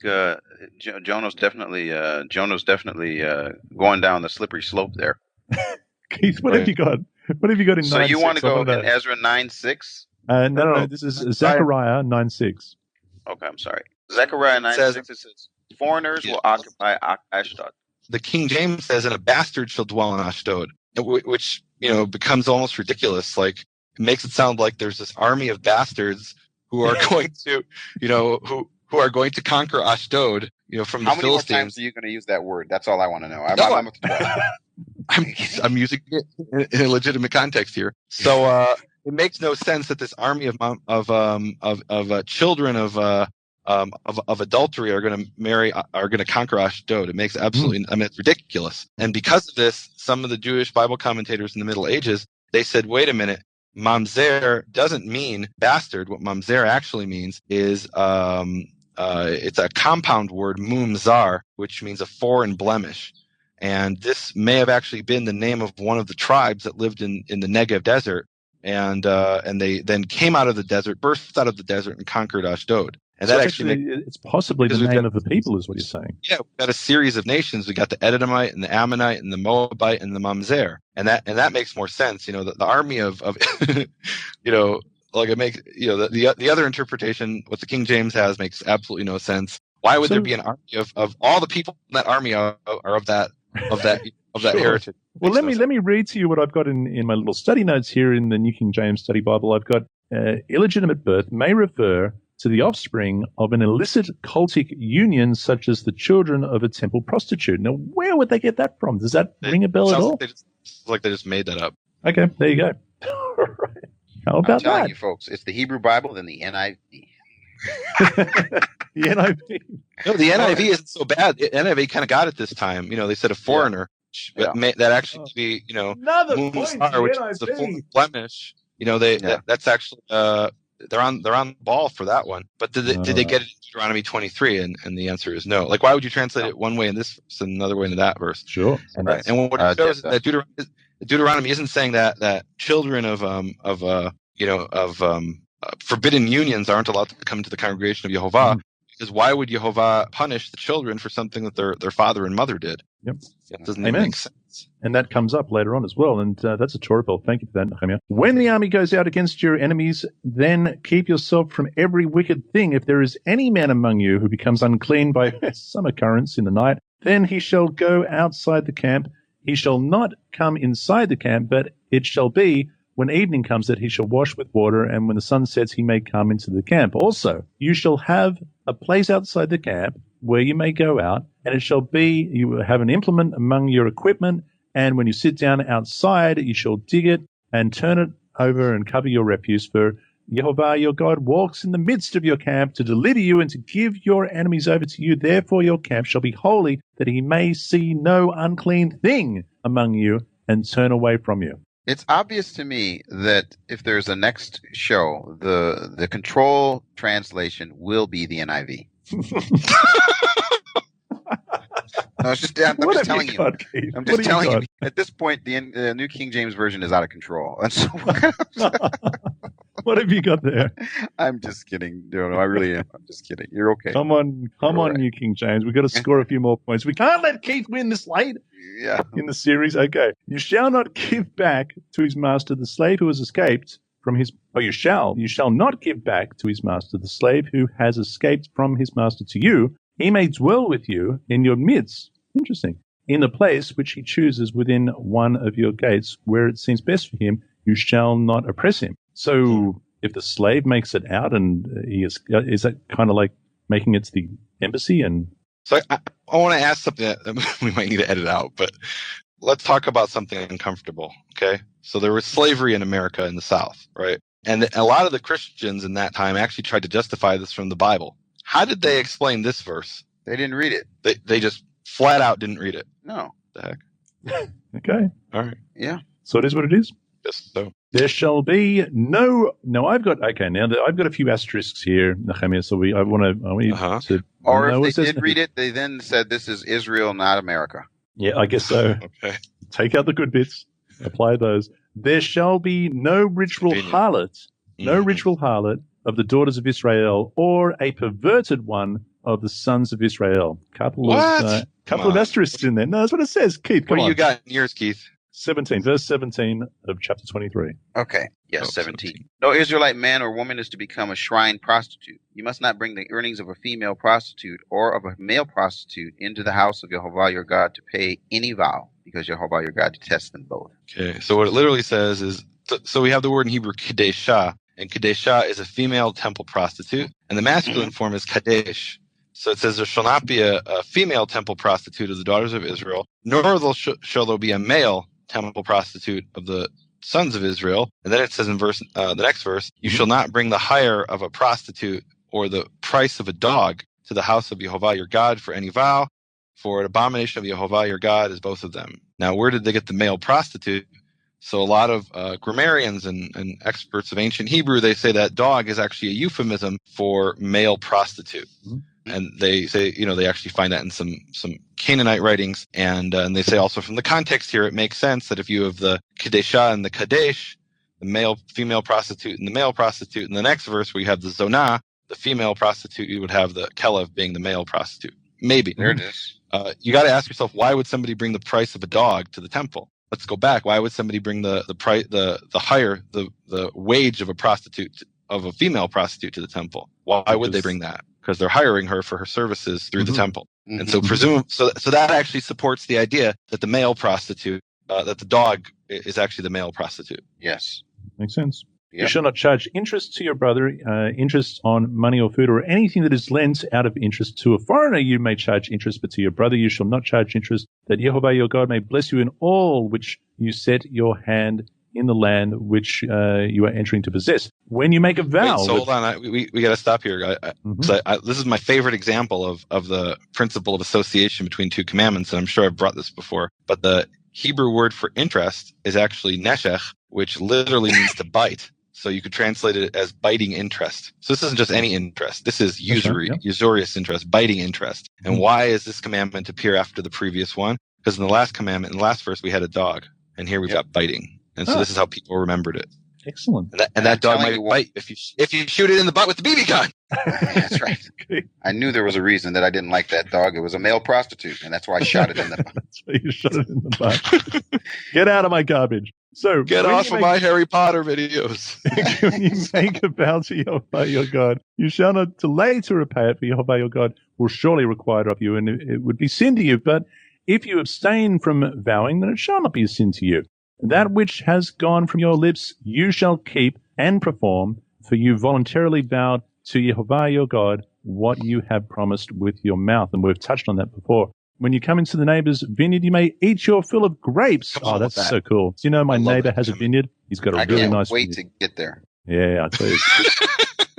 Jono's definitely going down the slippery slope there. Keith, what have you got? What have you got in 9:6? So you want to go in Ezra 9:6? No. This is Zechariah 9:6. Okay, I'm sorry. Zechariah 9:6. It says, "Foreigners will occupy Ashdod." The King James says, "And a bastard shall dwell in Ashdod," which becomes almost ridiculous. Like, it makes it sound like there's this army of bastards who are going to, who are going to conquer Ashdod, from the Philistines. How many more times are you going to use that word? That's all I want to know. I'm using it in a legitimate context here. So it makes no sense that this army of children of adultery are going to conquer Ashdod. It makes absolutely, it's ridiculous. And because of this, some of the Jewish Bible commentators in the Middle Ages, they said, wait a minute, mamzer doesn't mean bastard. What mamzer actually means is it's a compound word, mumzar, which means a foreign blemish. And this may have actually been the name of one of the tribes that lived in the Negev desert. And they then came out of the desert, burst out of the desert, and conquered Ashdod. And so that it's possibly the name of the people, is what you're saying. Yeah, we've got a series of nations. We got the Edomite and the Ammonite and the Moabite and the Mamzer, and that makes more sense. The army of like it makes the other interpretation, what the King James has, makes absolutely no sense. Why would there be an army of all the people in that army are of that sure. heritage? Well, let me read to you what I've got in my little study notes here in the New King James Study Bible. I've got illegitimate birth may refer to the offspring of an illicit cultic union, such as the children of a temple prostitute. Now, where would they get that from? Does that ring a bell at all? Like they just made that up. Okay, there you go. All right. How about that? I'm telling you, folks, it's the Hebrew Bible, then the NIV. The NIV. No, the NIV isn't so bad. The NIV kind of got it this time. They said a foreigner. That actually could be, another point, which is a foreign blemish. That's actually they're on the ball for that one. But did they get it in Deuteronomy 23? And the answer is no. Like, why would you translate it one way in this verse and another way in that verse? Sure. And what it shows is that Deuteronomy isn't saying that children of forbidden unions aren't allowed to come to the congregation of Yehovah. Because why would Yehovah punish the children for something that their father and mother did? Yep. It doesn't even make sense. And that comes up later on as well. And that's a Torah Pearl. Thank you for that, Nehemiah. When the army goes out against your enemies, then keep yourself from every wicked thing. If there is any man among you who becomes unclean by some occurrence in the night, then he shall go outside the camp. He shall not come inside the camp, but it shall be when evening comes that he shall wash with water, and when the sun sets he may come into the camp. Also, you shall have a place outside the camp where you may go out, and it shall be you will have an implement among your equipment, and when you sit down outside, you shall dig it and turn it over and cover your refuse. For Yehovah your God walks in the midst of your camp to deliver you and to give your enemies over to you. Therefore your camp shall be holy, that he may see no unclean thing among you and turn away from you. It's obvious to me that if there's a next show, the control translation will be the NIV. No, I'm just telling you. I'm just telling you. At this point, the New King James Version is out of control, and so what have you got there? I'm just kidding. No, I really am. I'm just kidding. You're okay. Come on, New King James. We've got to score a few more points. We can't let Keith win this late in the series. Okay. You shall not give back to his master the slave who has escaped from his... You shall not give back to his master the slave who has escaped from his master to you. He may dwell with you in your midst. Interesting. In the place which he chooses within one of your gates, where it seems best for him, you shall not oppress him. So if the slave makes it out and is that kind of like making it to the embassy? And so I want to ask something that we might need to edit out, but let's talk about something uncomfortable. Okay. So there was slavery in America in the South, right? And a lot of the Christians in that time actually tried to justify this from the Bible. How did they explain this verse? They didn't read it. They just flat out didn't read it. No. The heck? Okay. All right. Yeah. So it is what it is. Yes. So there shall be no. I've got a few asterisks here, Nehemiah. So I want to. Or if they did read it, they then said this is Israel, not America. Yeah, I guess so. Okay. Take out the good bits, apply those. There shall be no ritual harlot, of the daughters of Israel, or a perverted one of the sons of Israel. Couple of asterisks in there. No, that's what it says. Keith, come on. What do you got in yours, Keith? 17, verse 17 of chapter 23. Okay. Yes, 17. No Israelite man or woman is to become a shrine prostitute. You must not bring the earnings of a female prostitute or of a male prostitute into the house of Yehovah your God to pay any vow, because Yehovah your God detests them both. Okay. So what it literally says is, so we have the word in Hebrew, kadeshah, and kadeshah is a female temple prostitute, and the masculine form is kadesh. So it says there shall not be a female temple prostitute of the daughters of Israel, nor shall there be a male temple prostitute of the sons of Israel. And then it says in the next verse, you shall not bring the hire of a prostitute or the price of a dog to the house of Yehovah your God for any vow, for an abomination of Yehovah your God is both of them. Now, where did they get the male prostitute? So a lot of grammarians and experts of ancient Hebrew, they say that dog is actually a euphemism for male prostitute. Mm-hmm. And they say, they actually find that in some Canaanite writings. And they say also from the context here, it makes sense that if you have the Kadeshah and the Kadesh, the female prostitute and the male prostitute, in the next verse where you have the Zonah, the female prostitute, you would have the Kelev being the male prostitute. Maybe. There it is. You got to ask yourself, why would somebody bring the price of a dog to the temple? Let's go back. Why would somebody bring the wage of a female prostitute to the temple? Why would they bring that? Because they're hiring her for her services through the temple. Mm-hmm. And so so that actually supports the idea that the male prostitute, that the dog is actually the male prostitute. Yes. Makes sense. Yep. You shall not charge interest to your brother, interest on money or food, or anything that is lent out of interest. To a foreigner you may charge interest, but to your brother you shall not charge interest, that Yehovah your God may bless you in all which you set your hand in the land which you are entering to possess. When you make a vow... Wait, so hold on. We got to stop here. This is my favorite example of the principle of association between two commandments, and I'm sure I've brought this before. But the Hebrew word for interest is actually neshech, which literally means to bite. So you could translate it as biting interest. So this isn't just any interest. This is usury, usurious interest, biting interest. And why is this commandment appear after the previous one? Because in the last commandment, in the last verse, we had a dog. And here we've got biting. And so this is how people remembered it. Excellent. And that dog might bite if you shoot it in the butt with the BB gun. That's right. I knew there was a reason that I didn't like that dog. It was a male prostitute, and that's why I shot it in the butt. That's why you shot it in the butt. Get out of my garbage. So get off of my Harry Potter videos. When you make a vow to Jehovah your God, you shall not delay to repay it, for Jehovah your God will surely require it of you, and it would be sin to you. But if you abstain from vowing, then it shall not be a sin to you. That which has gone from your lips you shall keep and perform, for you voluntarily vowed to Jehovah your God what you have promised with your mouth. And we've touched on that before. When you come into the neighbor's vineyard, you may eat your fill of grapes. Oh, that's so cool. Do you know my neighbor has a vineyard? He's got a really nice vineyard. I can't wait to get there. Yeah, I tell you.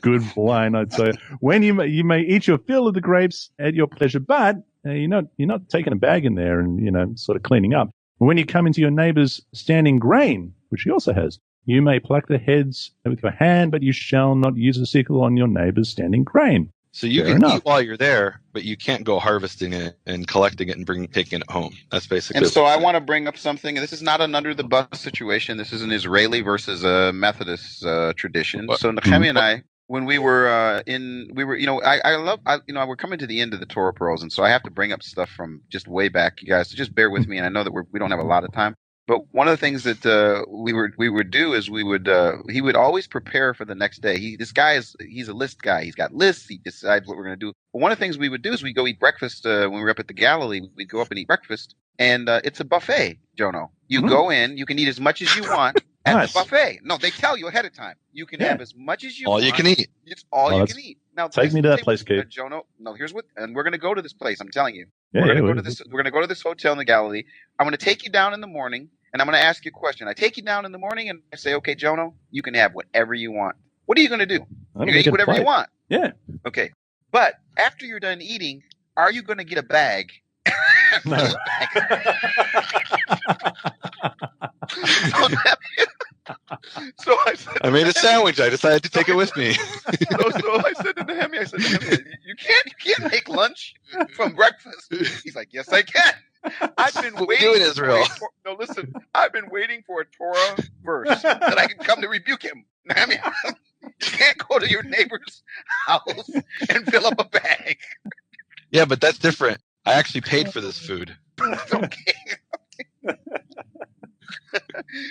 Good wine, I'd say. When you may eat your fill of the grapes at your pleasure, but you're not taking a bag in there and, sort of cleaning up. When you come into your neighbor's standing grain, which he also has, you may pluck the heads with your hand, but you shall not use a sickle on your neighbor's standing grain. So you can eat while you're there, but you can't go harvesting it and collecting it and taking it home. That's basically. And so I want to bring up something. This is not an under the bus situation. This is an Israeli versus a Methodist tradition. So Nehemiah and I, when we're coming to the end of the Torah Pearls, and so I have to bring up stuff from just way back, you guys. So just bear with me, and I know that we don't have a lot of time. But one of the things that we would do is he would always prepare for the next day. He's a list guy. He's got lists. He decides what we're going to do. But one of the things we would do is we go eat breakfast when we were up at the Galilee. We'd go up and eat breakfast, and it's a buffet, Jono. You go in, you can eat as much as you want at the buffet. No, they tell you ahead of time. You can have as much as you want. All you can eat. It's all you can eat. Now take me to that place, Kate. Jono. No, here's what, and we're going to go to this place. I'm telling you. We're going to go to this hotel in the Galilee. I'm going to take you down in the morning. And I'm going to ask you a question. I take you down in the morning and I say, okay, Jono, you can have whatever you want. What are you going to do? You're going to eat whatever you want. Yeah. Okay. But after you're done eating, are you going to get a bag? No. So I made a sandwich. I decided to take it with me. So I said to Nehemiah, you can't make lunch from breakfast. He's like, yes, I can. I've been waiting. In Israel. I've been waiting for a Torah verse that I can come to rebuke him. I mean, you can't go to your neighbor's house and fill up a bag. Yeah, but that's different. I actually paid for this food. Okay.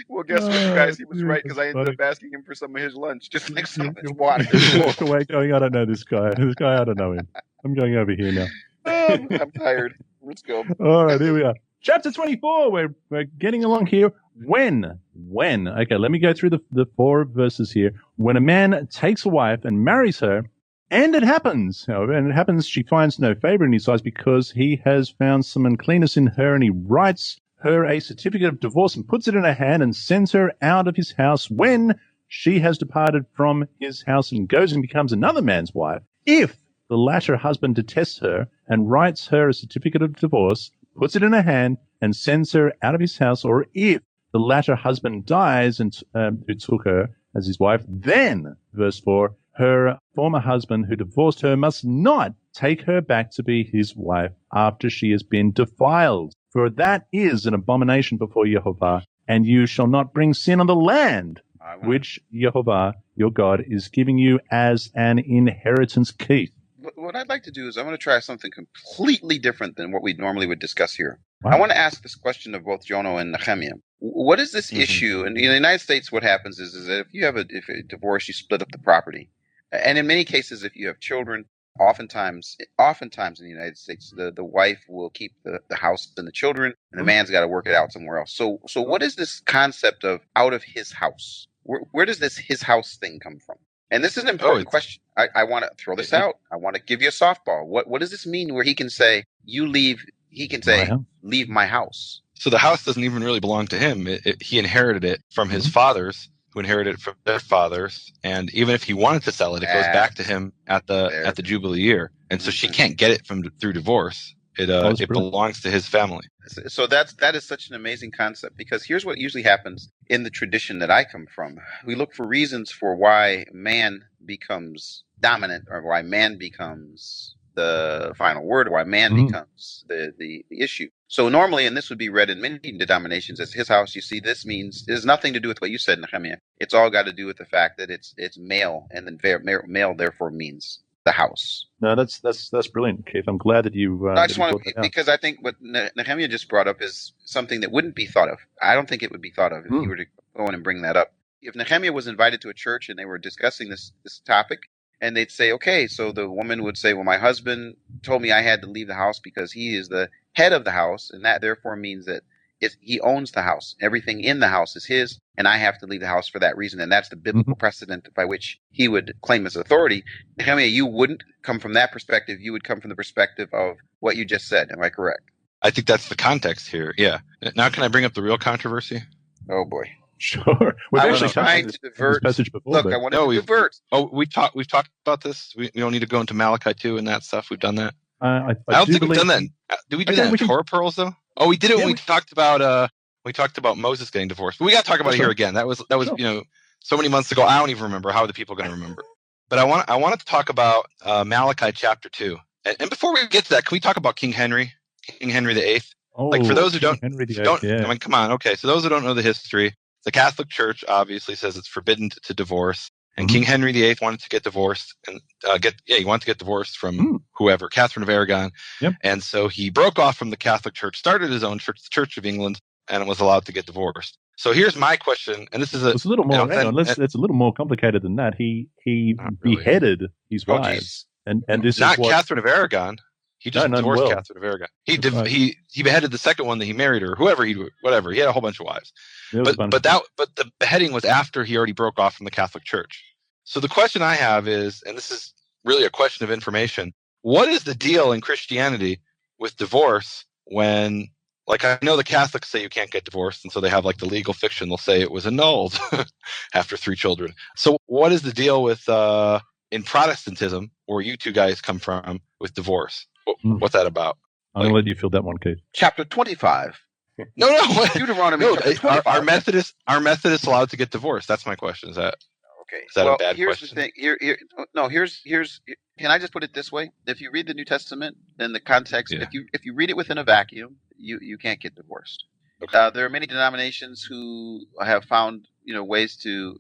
Well, guess what, you guys? He was right because I ended up asking him for some of his lunch, just like some of his water. Walk away going, I don't know this guy. This guy, I don't know him. I'm going over here now. I'm tired. Let's go. All right, here we are. Chapter 24. We're getting along here. When? Okay, let me go through the 4 verses here. When a man takes a wife and marries her, and it happens, she finds no favor in his eyes because he has found some uncleanness in her, and he writes her a certificate of divorce and puts it in her hand and sends her out of his house when she has departed from his house and goes and becomes another man's wife. If the latter husband detests her and writes her a certificate of divorce, puts it in her hand, and sends her out of his house, or if the latter husband dies and who took her as his wife, then, verse 4, her former husband who divorced her must not take her back to be his wife after she has been defiled. For that is an abomination before Jehovah, and you shall not bring sin on the land, which Jehovah, your God, is giving you as an inheritance, Keith. What I'd like to do is I'm going to try something completely different than what we normally would discuss here. Wow. I want to ask this question of both Jono and Nehemiah. What is this issue? And in the United States, what happens is that if you have a divorce, you split up the property. And in many cases, if you have children, oftentimes in the United States, the wife will keep the house and the children, and the man's got to work it out somewhere else. So what is this concept of out of his house? Where does this his house thing come from? And this is an important question. I want to throw this out. I want to give you a softball. What does this mean where he can say, you leave, he can say, leave my house? So the house doesn't even really belong to him. He inherited it from his fathers, who inherited it from their fathers. And even if he wanted to sell it, it goes back to him at the Jubilee year. And so she can't get it through divorce. It belongs to his family. So that is such an amazing concept, because here's what usually happens in the tradition that I come from. We look for reasons for why man becomes dominant, or why man becomes the final word, or why man becomes the issue. So normally, and this would be read in many denominations as his house, you see, this means it has nothing to do with what you said, Nehemiah. It's all got to do with the fact that it's male, and then male therefore means the house. No, that's brilliant, Keith. I'm glad that you. I just want to, because I think what Nehemiah just brought up is something that wouldn't be thought of. I don't think it would be thought of if you were to go in and bring that up. If Nehemiah was invited to a church and they were discussing this topic, and they'd say, okay, so the woman would say, well, my husband told me I had to leave the house because he is the head of the house, and that therefore means that he owns the house. Everything in the house is his, and I have to leave the house for that reason. And that's the biblical precedent by which he would claim his authority. Nehemiah, you wouldn't come from that perspective. You would come from the perspective of what you just said. Am I correct? I think that's the context here. Yeah. Now, can I bring up the real controversy? Oh boy. Sure. We've actually trying to divert. This passage before. Look, I want to divert. Oh, we've talked about this. We don't need to go into Malachi 2 and that stuff. We've done that. I don't think we've done that. Did we do that in Torah Pearls though? Oh, we did it when we talked about Moses getting divorced. But we got to talk about it here again. That was sure. So many months ago. I don't even remember. How are the people going to remember? But I want to talk about Malachi chapter 2. And before we get to that, can we talk about King Henry VIII? Oh, like, for those who don't, yeah. I mean, come on. Okay, so those who don't know the history, the Catholic Church obviously says it's forbidden to divorce. And King Henry VIII wanted to get divorced and he wanted to get divorced from whoever, Catherine of Aragon. Yep. And so he broke off from the Catholic Church, started his own church, the Church of England, and was allowed to get divorced. So here's my question, and this is it's a little more. It's a little more complicated than that. He beheaded his wives, and this not is what, Catherine of Aragon. He just divorced Catherine of Aragon. He beheaded the second one that he married, or whoever whatever. He had a whole bunch of wives. But the beheading was after he already broke off from the Catholic Church. So the question I have is, and this is really a question of information, what is the deal in Christianity with divorce when, like, I know the Catholics say you can't get divorced, and so they have like the legal fiction. They'll say it was annulled after 3 children. So what is the deal with in Protestantism, where you two guys come from, with divorce? What's that about? I'm going to let you fill that one, Keith. Chapter 25. No. Deuteronomy. No, are Methodists allowed to get divorced? That's my question. Is that okay? Is that a bad here's question? The thing. Here's. Can I just put it this way? If you read the New Testament in the context, if you read it within a vacuum, you can't get divorced. Okay. There are many denominations who have found ways to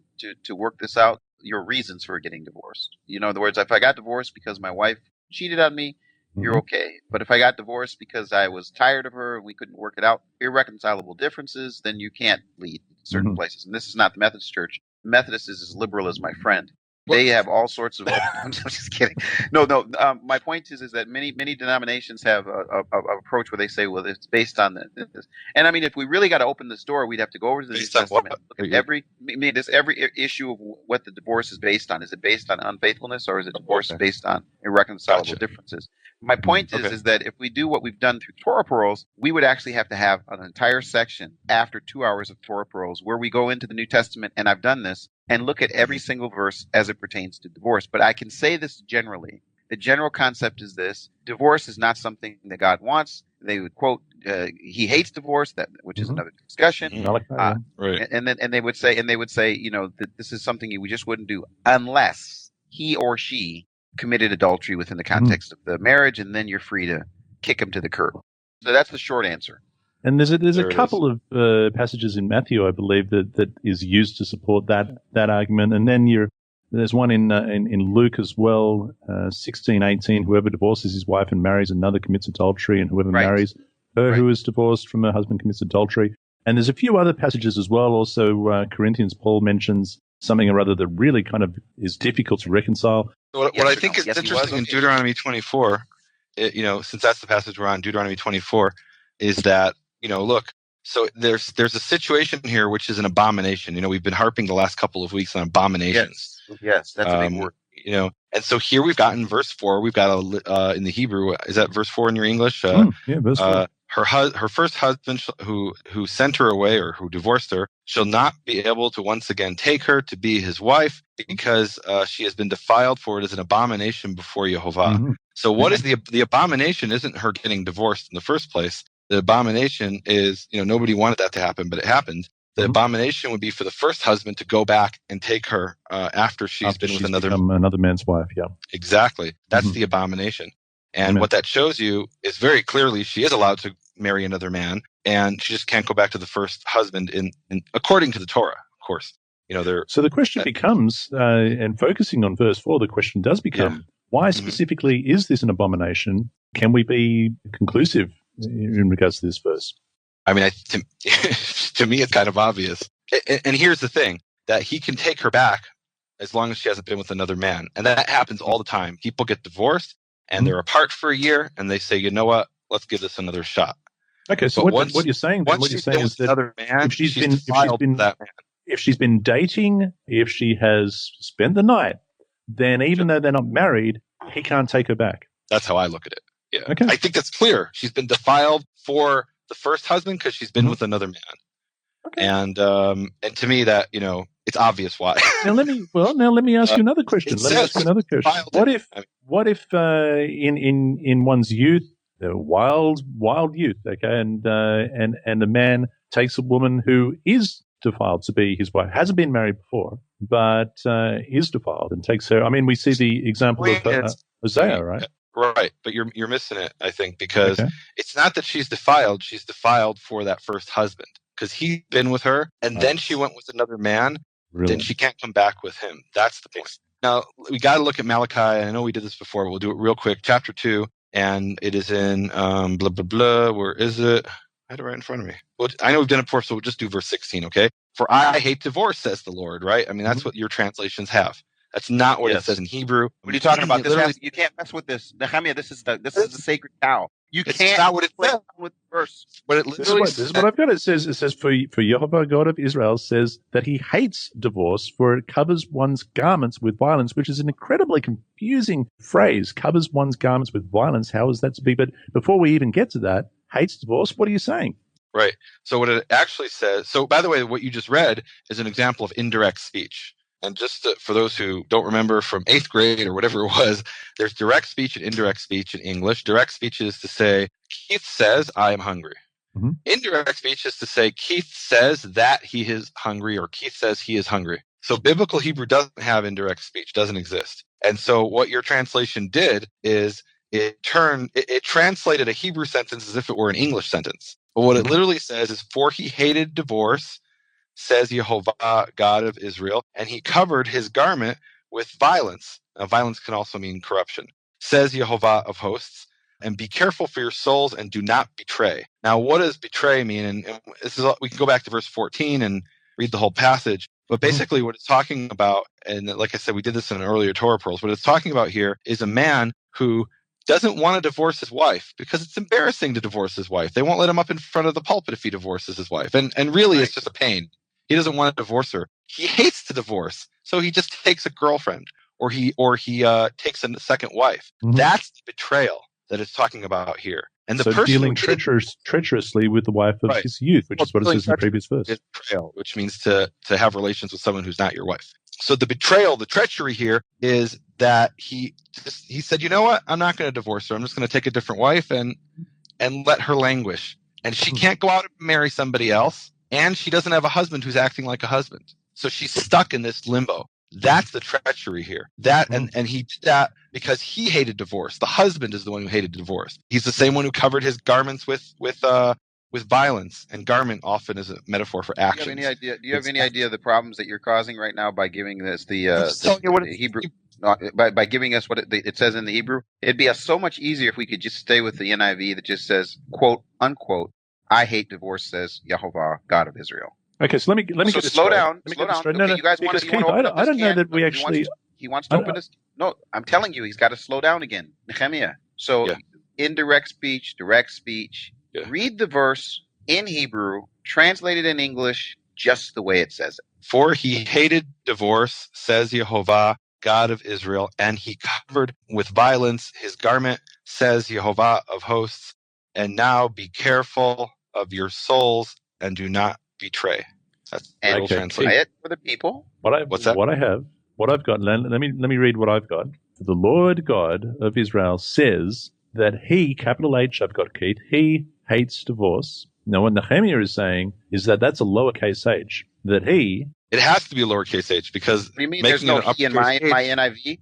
work this out. Your reasons for getting divorced. In other words, if I got divorced because my wife cheated on me, you're okay. But if I got divorced because I was tired of her and we couldn't work it out, irreconcilable differences, then you can't lead certain places. And this is not the Methodist Church. The Methodist is as liberal as my friend. They have all sorts of. I'm just kidding. No. My point is that many denominations have a approach where they say, well, it's based on this. And I mean, if we really got to open this door, we'd have to go over to the New Testament. Look at every issue of what the divorce is based on. Is it based on unfaithfulness, or is it divorce based on irreconcilable differences? My point is that if we do what we've done through Torah Pearls, we would actually have to have an entire section after 2 hours of Torah Pearls where we go into the New Testament, and I've done this, and look at every single verse as it pertains to divorce. But I can say this generally. The general concept is this: divorce is not something that God wants. They would quote, "He hates divorce," which is another discussion. Right. And they would say, that this is something we just wouldn't do unless he or she committed adultery within the context of the marriage, and then you're free to kick him to the curb. So that's the short answer. And there's a couple of passages in Matthew, I believe, that is used to support that argument. And then there's one in Luke as well, 16:18. Whoever divorces his wife and marries another commits adultery, and whoever marries her who is divorced from her husband commits adultery. And there's a few other passages as well. Also, Corinthians, Paul mentions something or other that really kind of is difficult to reconcile. What I think is interesting in Deuteronomy 24, since that's the passage we're on, Deuteronomy 24, is that, look, so there's a situation here which is an abomination. We've been harping the last couple of weeks on abominations. Yes, that's a big word. And so here we've got in verse 4, we've got in the Hebrew, is that verse 4 in your English? Verse 4. her first husband who sent her away or who divorced her shall not be able to once again take her to be his wife because she has been defiled, for it is an abomination before Yehovah. Mhm. So what is the abomination? Isn't her getting divorced in the first place. The abomination is, nobody wanted that to happen, but it happened. The abomination would be for the first husband to go back and take her after she's been with another man's wife. Yeah, exactly. That's the abomination. And what that shows you is very clearly she is allowed to marry another man, and she just can't go back to the first husband in according to the Torah, of course. So the question becomes, and focusing on verse 4, the question does become, why specifically is this an abomination? Can we be conclusive in regards to this verse? I mean, to me, it's kind of obvious. And here's the thing, that he can take her back as long as she hasn't been with another man. And that happens all the time. People get divorced, and they're apart for a year, and they say, you know what, let's give this another shot. Okay, so what you're saying is that man, if she's been dating, if she has spent the night, then even though they're not married, he can't take her back. That's how I look at it. Yeah. Okay. I think that's clear. She's been defiled for the first husband because she's been with another man. Okay. And to me that, it's obvious why. Now let me ask you another question. What if in one's youth, wild youth, okay, and a man takes a woman who is defiled to be his wife, hasn't been married before, but is defiled, and takes her. I mean, we see the example of Hosea, right? Right, but you're missing it, I think, because it's not that she's defiled. She's defiled for that first husband because he's been with her, and then she went with another man. Really? Then she can't come back with him. That's the point. Now, we got to look at Malachi. I know we did this before. We'll do it real quick. Chapter 2, and it is in blah, blah, blah. Where is it? I had it right in front of me. Well, I know we've done it before, so we'll just do verse 16, okay? For I hate divorce, says the Lord, right? I mean, that's what your translations have. That's not what it says in Hebrew. What are you talking about? You can't mess with this. Nehemiah, this is the sacred cow. It's not what it says. With verse. But it literally this is what I've got. It says for Yehovah God of Israel says that he hates divorce, for it covers one's garments with violence, which is an incredibly confusing phrase. Covers one's garments with violence. How is that to be? But before we even get to that, hates divorce. What are you saying? Right. So what it actually says. So by the way, what you just read is an example of indirect speech. And just for those who don't remember from 8th grade or whatever it was, there's direct speech and indirect speech in English. Direct speech is to say, Keith says, I am hungry. Mm-hmm. Indirect speech is to say, Keith says that he is hungry, or Keith says he is hungry. So biblical Hebrew doesn't have indirect speech, doesn't exist. And so what your translation did is it translated a Hebrew sentence as if it were an English sentence. But what it literally says is, for he hated divorce, says Yehovah, God of Israel, and he covered his garment with violence. Now, violence can also mean corruption. Says Yehovah of hosts, and be careful for your souls and do not betray. Now, what does betray mean? And this is, we can go back to verse 14 and read the whole passage. But basically what it's talking about, and like I said, we did this in an earlier Torah Pearls, what it's talking about here is a man who doesn't want to divorce his wife because it's embarrassing to divorce his wife. They won't let him up in front of the pulpit if he divorces his wife. And really, it's just a pain. He doesn't want to divorce her. He hates to divorce, so he just takes a girlfriend, or he takes a second wife. Mm-hmm. That's the betrayal that it's talking about here. And the person dealing treacherously with the wife of his youth, which is what it says in the previous verse. Betrayal, which means to have relations with someone who's not your wife. So the betrayal, the treachery here is that he said, you know what? I'm not going to divorce her. I'm just going to take a different wife and let her languish. And she can't go out and marry somebody else. And she doesn't have a husband who's acting like a husband. So she's stuck in this limbo. That's the treachery here. And he did that because he hated divorce. The husband is the one who hated divorce. He's the same one who covered his garments with violence. And garment often is a metaphor for action. Do you have any idea of the problems that you're causing right now by giving us the Hebrew? By giving us what it says in the Hebrew? It'd be so much easier if we could just stay with the NIV that just says, quote, unquote, I hate divorce, says Yehovah, God of Israel. Okay, so let me get this slow down. No, you guys want to open up this can? I don't know that we actually. He wants to open this. No, I'm telling you, he's got to slow down again. Nehemiah. So indirect speech, direct speech. Yeah. Read the verse in Hebrew, translate it in English, just the way it says it. For he hated divorce, says Yehovah, God of Israel, and he covered with violence his garment, says Yehovah of hosts. And now be careful of your souls and do not betray. That's the literal translation. Try it for the people. What's that? What I've got. Let me read what I've got. The Lord God of Israel says that He, capital H, I've got Keith, He hates divorce. Now, what Nehemiah is saying is that that's a lowercase h. That He. It has to be a lowercase h because What do you mean? There's no he in my NIV.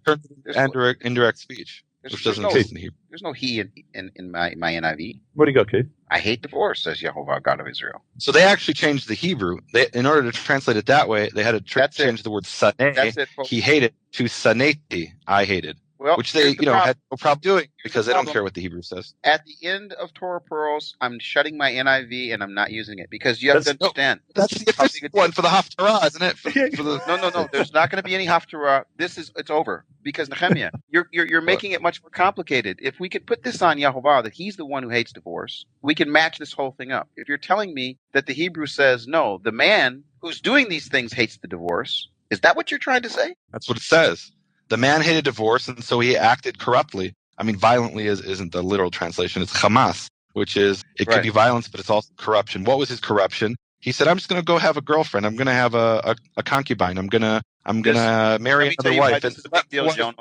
Indirect speech, which doesn't exist in Hebrew. There's no he in my NIV. What do you got, Keith? I hate divorce, says Jehovah, God of Israel. So they actually changed the Hebrew. In order to translate it that way, they had to change the word saneh. He hated to saneti. I hated. Well, which they, had no problem doing because they don't care what the Hebrew says. At the end of Torah Pearls, I'm shutting my NIV and I'm not using it because you have to understand. That's the official one for the Haftarah, isn't it? No. There's not going to be any Haftarah. It's over because Nehemiah, you're making it much more complicated. If we could put this on Yehovah that he's the one who hates divorce, we can match this whole thing up. If you're telling me that the Hebrew says no, the man who's doing these things hates the divorce, is that what you're trying to say? That's what it says. The man hated divorce, and so he acted corruptly. I mean, violently isn't the literal translation. It's Hamas, which is, it could be violence, but it's also corruption. What was his corruption? He said, I'm just going to go have a girlfriend. I'm going to have a concubine. I'm going to marry another wife. This is a big deal, Jono.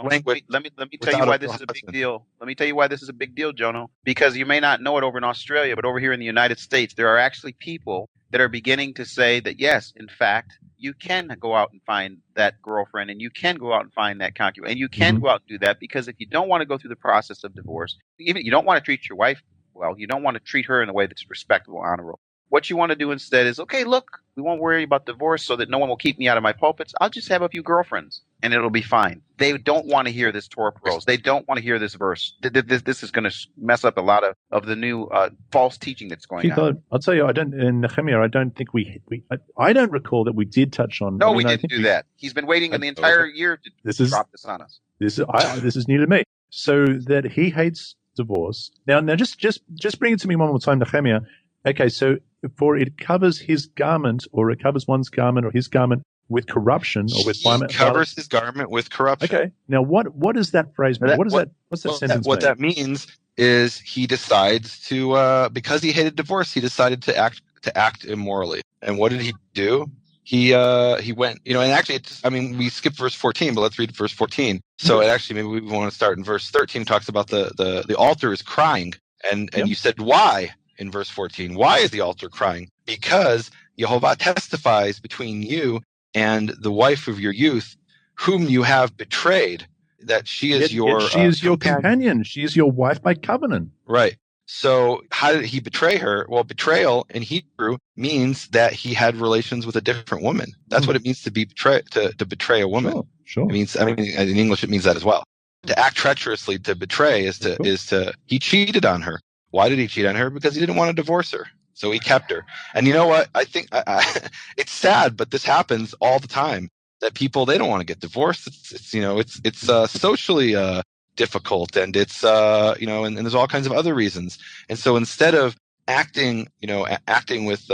Let me tell you why this is a big deal. Let me tell you why this is a big deal, Jono. Because you may not know it over in Australia, but over here in the United States, there are actually people that are beginning to say that, yes, in fact, you can go out and find that girlfriend and you can go out and find that concubine and you can go out and do that because if you don't want to go through the process of divorce, even you don't want to treat your wife well, you don't want to treat her in a way that's respectable, honorable. What you want to do instead is, okay, look, we won't worry about divorce so that no one will keep me out of my pulpits. I'll just have a few girlfriends and it'll be fine. They don't want to hear this Torah Pearls. They don't want to hear this verse. This is going to mess up a lot of the new false teaching that's going on. I'll tell you, in Nehemiah, I don't think I don't recall that we did touch on. No, we didn't do that. He's been waiting the entire year to drop this on us. This is new to me. So that he hates divorce. Now just bring it to me one more time, Nehemiah. Okay, so for it covers his garment, or it covers one's garment, or his garment with corruption, or with violence. He covers his garment with corruption. Okay. Now, what does that phrase mean? What's that sentence mean? What that means is he decides to, because he hated divorce, he decided to act immorally. And what did he do? He went, and actually, we skipped verse 14, but let's read verse 14. So maybe we want to start in verse 13. It talks about the altar is crying, and you said why? In verse 14, why is the altar crying? Because Yehovah testifies between you and the wife of your youth, whom you have betrayed, that she is your companion. She is your wife by covenant. Right. So how did he betray her? Well, betrayal in Hebrew means that he had relations with a different woman. That's what it means to be to betray a woman. Sure. It means, in English, it means that as well. To act treacherously, to betray, he cheated on her. Why did he cheat on her? Because he didn't want to divorce her. So he kept her. And you know what? I think it's sad, but this happens all the time, that people, they don't want to get divorced. It's socially difficult, and it's and there's all kinds of other reasons. And so instead of acting with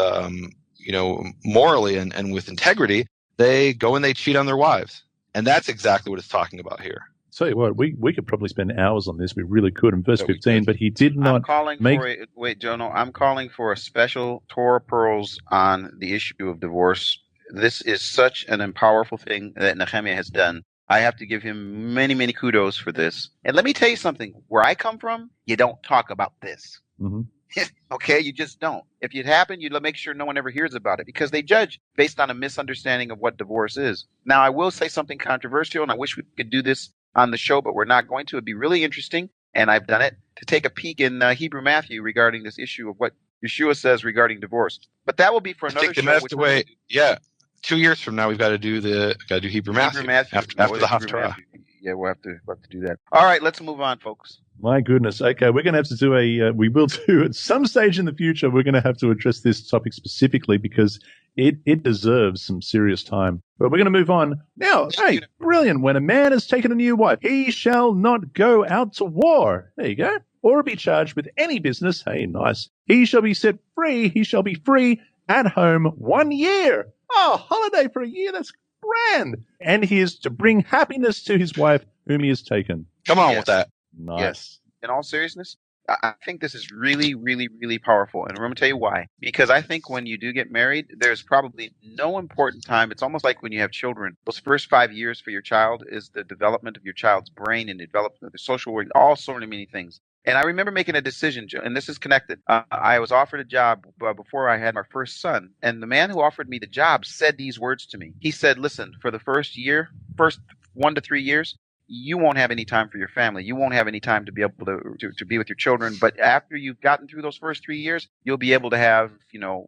morally and with integrity, they go and they cheat on their wives. And that's exactly what it's talking about here. Tell you what, we could probably spend hours on this. We really could in verse 15, but he did not Jono, I'm calling for a special Torah Pearls on the issue of divorce. This is such an powerful thing that Nehemiah has done. I have to give him many, many kudos for this. And let me tell you something. Where I come from, you don't talk about this. Mm-hmm. Okay, you just don't. If it happened, you'd make sure no one ever hears about it because they judge based on a misunderstanding of what divorce is. Now, I will say something controversial, and I wish we could do this on the show, but we're not going to. It'd be really interesting, and I've done it, to take a peek in Hebrew Matthew regarding this issue of what Yeshua says regarding divorce. But that will be for another show. 2 years from now, we've got to do Hebrew Matthew after the Haftarah. Yeah, we'll have to do that. All right, let's move on, folks. My goodness. Okay, we're going to have to do we will do at some stage in the future, we're going to have to address this topic specifically because it deserves some serious time. But we're going to move on. Now, hey, brilliant. When a man has taken a new wife, he shall not go out to war. There you go. Or be charged with any business. Hey, nice. He shall be set free. He shall be free at home 1 year. Oh, holiday for a year. That's grand. And he is to bring happiness to his wife whom he has taken. Come on with that. Nice. Yes. In all seriousness, I think this is really, really, really powerful. And I'm going to tell you why. Because I think when you do get married, there's probably no important time. It's almost like when you have children. Those first 5 years for your child is the development of your child's brain and the development of the social work, all sort of many things. And I remember making a decision, and this is connected. I was offered a job before I had my first son. And the man who offered me the job said these words to me. He said, listen, for the first 1 to 3 years, you won't have any time for your family. You won't have any time to be able to be with your children. But after you've gotten through those first 3 years, you'll be able to have,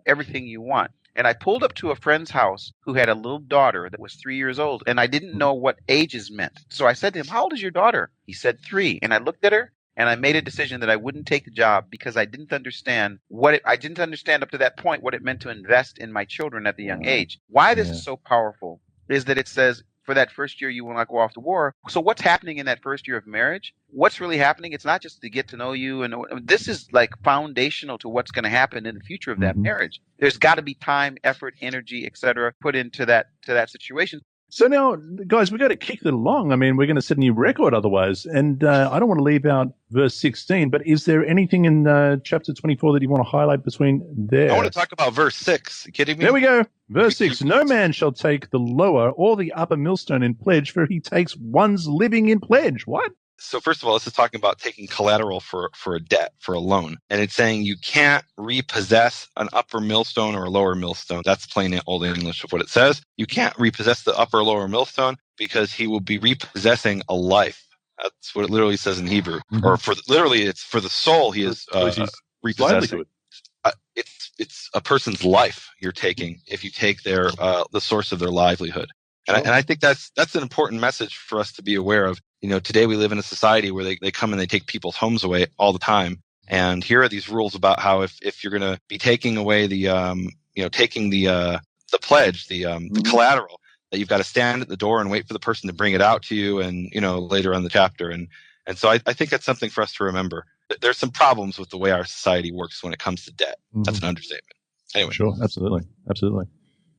everything you want. And I pulled up to a friend's house who had a little daughter that was 3 years old. And I didn't know what ages meant. So I said to him, how old is your daughter? He said 3. And I looked at her and I made a decision that I wouldn't take the job because I didn't understand I didn't understand up to that point what it meant to invest in my children at the young age. Why this is so powerful is that it says, for that first year, you will not go off to war. So what's happening in that first year of marriage? What's really happening? It's not just to get to know you. And this is like foundational to what's going to happen in the future of that marriage. There's got to be time, effort, energy, etc., put into that situation. So now, guys, we've got to kick it along. I mean, we're going to set a new record otherwise. And I don't want to leave out verse 16, but is there anything in chapter 24 that you want to highlight between there? I want to talk about verse 6. You kidding me? There we go. Verse 6, no man shall take the lower or the upper millstone in pledge, for he takes one's living in pledge. What? So first of all, this is talking about taking collateral for a debt, for a loan. And it's saying you can't repossess an upper millstone or a lower millstone. That's plain old English of what it says. You can't repossess the upper or lower millstone because he will be repossessing a life. That's what it literally says in Hebrew. Or it's for the soul he is repossessing. It's a person's life you're taking if you take their the source of their livelihood. And I think that's an important message for us to be aware of. Today we live in a society where they come and they take people's homes away all the time. And here are these rules about how if you're going to be taking away taking the pledge, the collateral, that you've got to stand at the door and wait for the person to bring it out to you. And later on the chapter, and so I think that's something for us to remember. There's some problems with the way our society works when it comes to debt. That's an understatement. Anyway, sure, absolutely.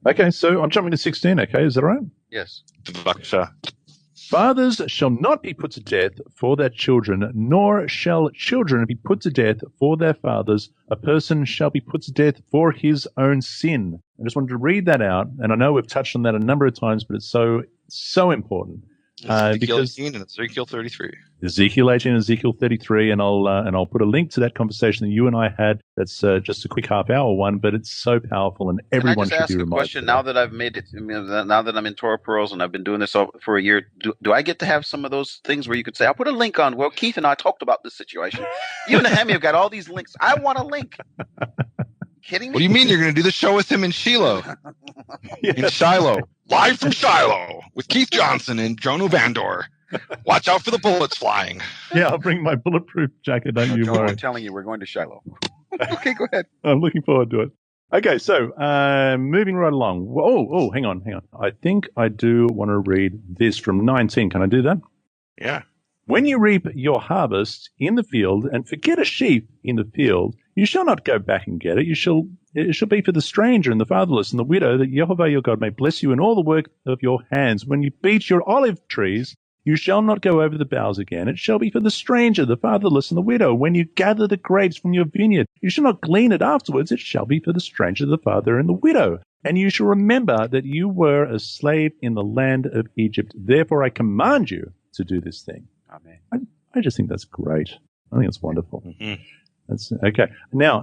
Okay, so I'm jumping to 16. Okay, is that all right? Yes. Fathers shall not be put to death for their children, nor shall children be put to death for their fathers. A person shall be put to death for his own sin. I just wanted to read that out, and I know we've touched on that a number of times, but it's so important. Ezekiel 18 and Ezekiel 33. Ezekiel 18 and Ezekiel 33, and I'll put a link to that conversation that you and I had. That's just a quick half-hour one, but it's so powerful, and everyone should be reminded. Can I just ask a question? Now that I've made it, now that I'm in Torah Pearls and I've been doing this for a year, do I get to have some of those things where you could say, I'll put a link on, well, Keith and I talked about this situation. You and Nehemiah have got all these links. I want a link. Kidding me? What do you mean you're going to do the show with him in Shiloh? In Shiloh. Live from Shiloh with Keith Johnson and Jono Vandor. Watch out for the bullets flying. Yeah, I'll bring my bulletproof jacket. Don't you worry. I'm telling you, we're going to Shiloh. Okay, go ahead. I'm looking forward to it. Okay, so moving right along. Oh, hang on. I think I do want to read this from 19. Can I do that? Yeah. When you reap your harvest in the field and forget a sheep in the field, you shall not go back and get it. It shall be for the stranger and the fatherless and the widow, that Jehovah your God may bless you in all the work of your hands. When you beat your olive trees, you shall not go over the boughs again. It shall be for the stranger, the fatherless, and the widow. When you gather the grapes from your vineyard, you shall not glean it afterwards. It shall be for the stranger, the father, and the widow. And you shall remember that you were a slave in the land of Egypt. Therefore I command you to do this thing. Amen. I just think that's great. I think it's wonderful. Mm-hmm. That's okay. Now,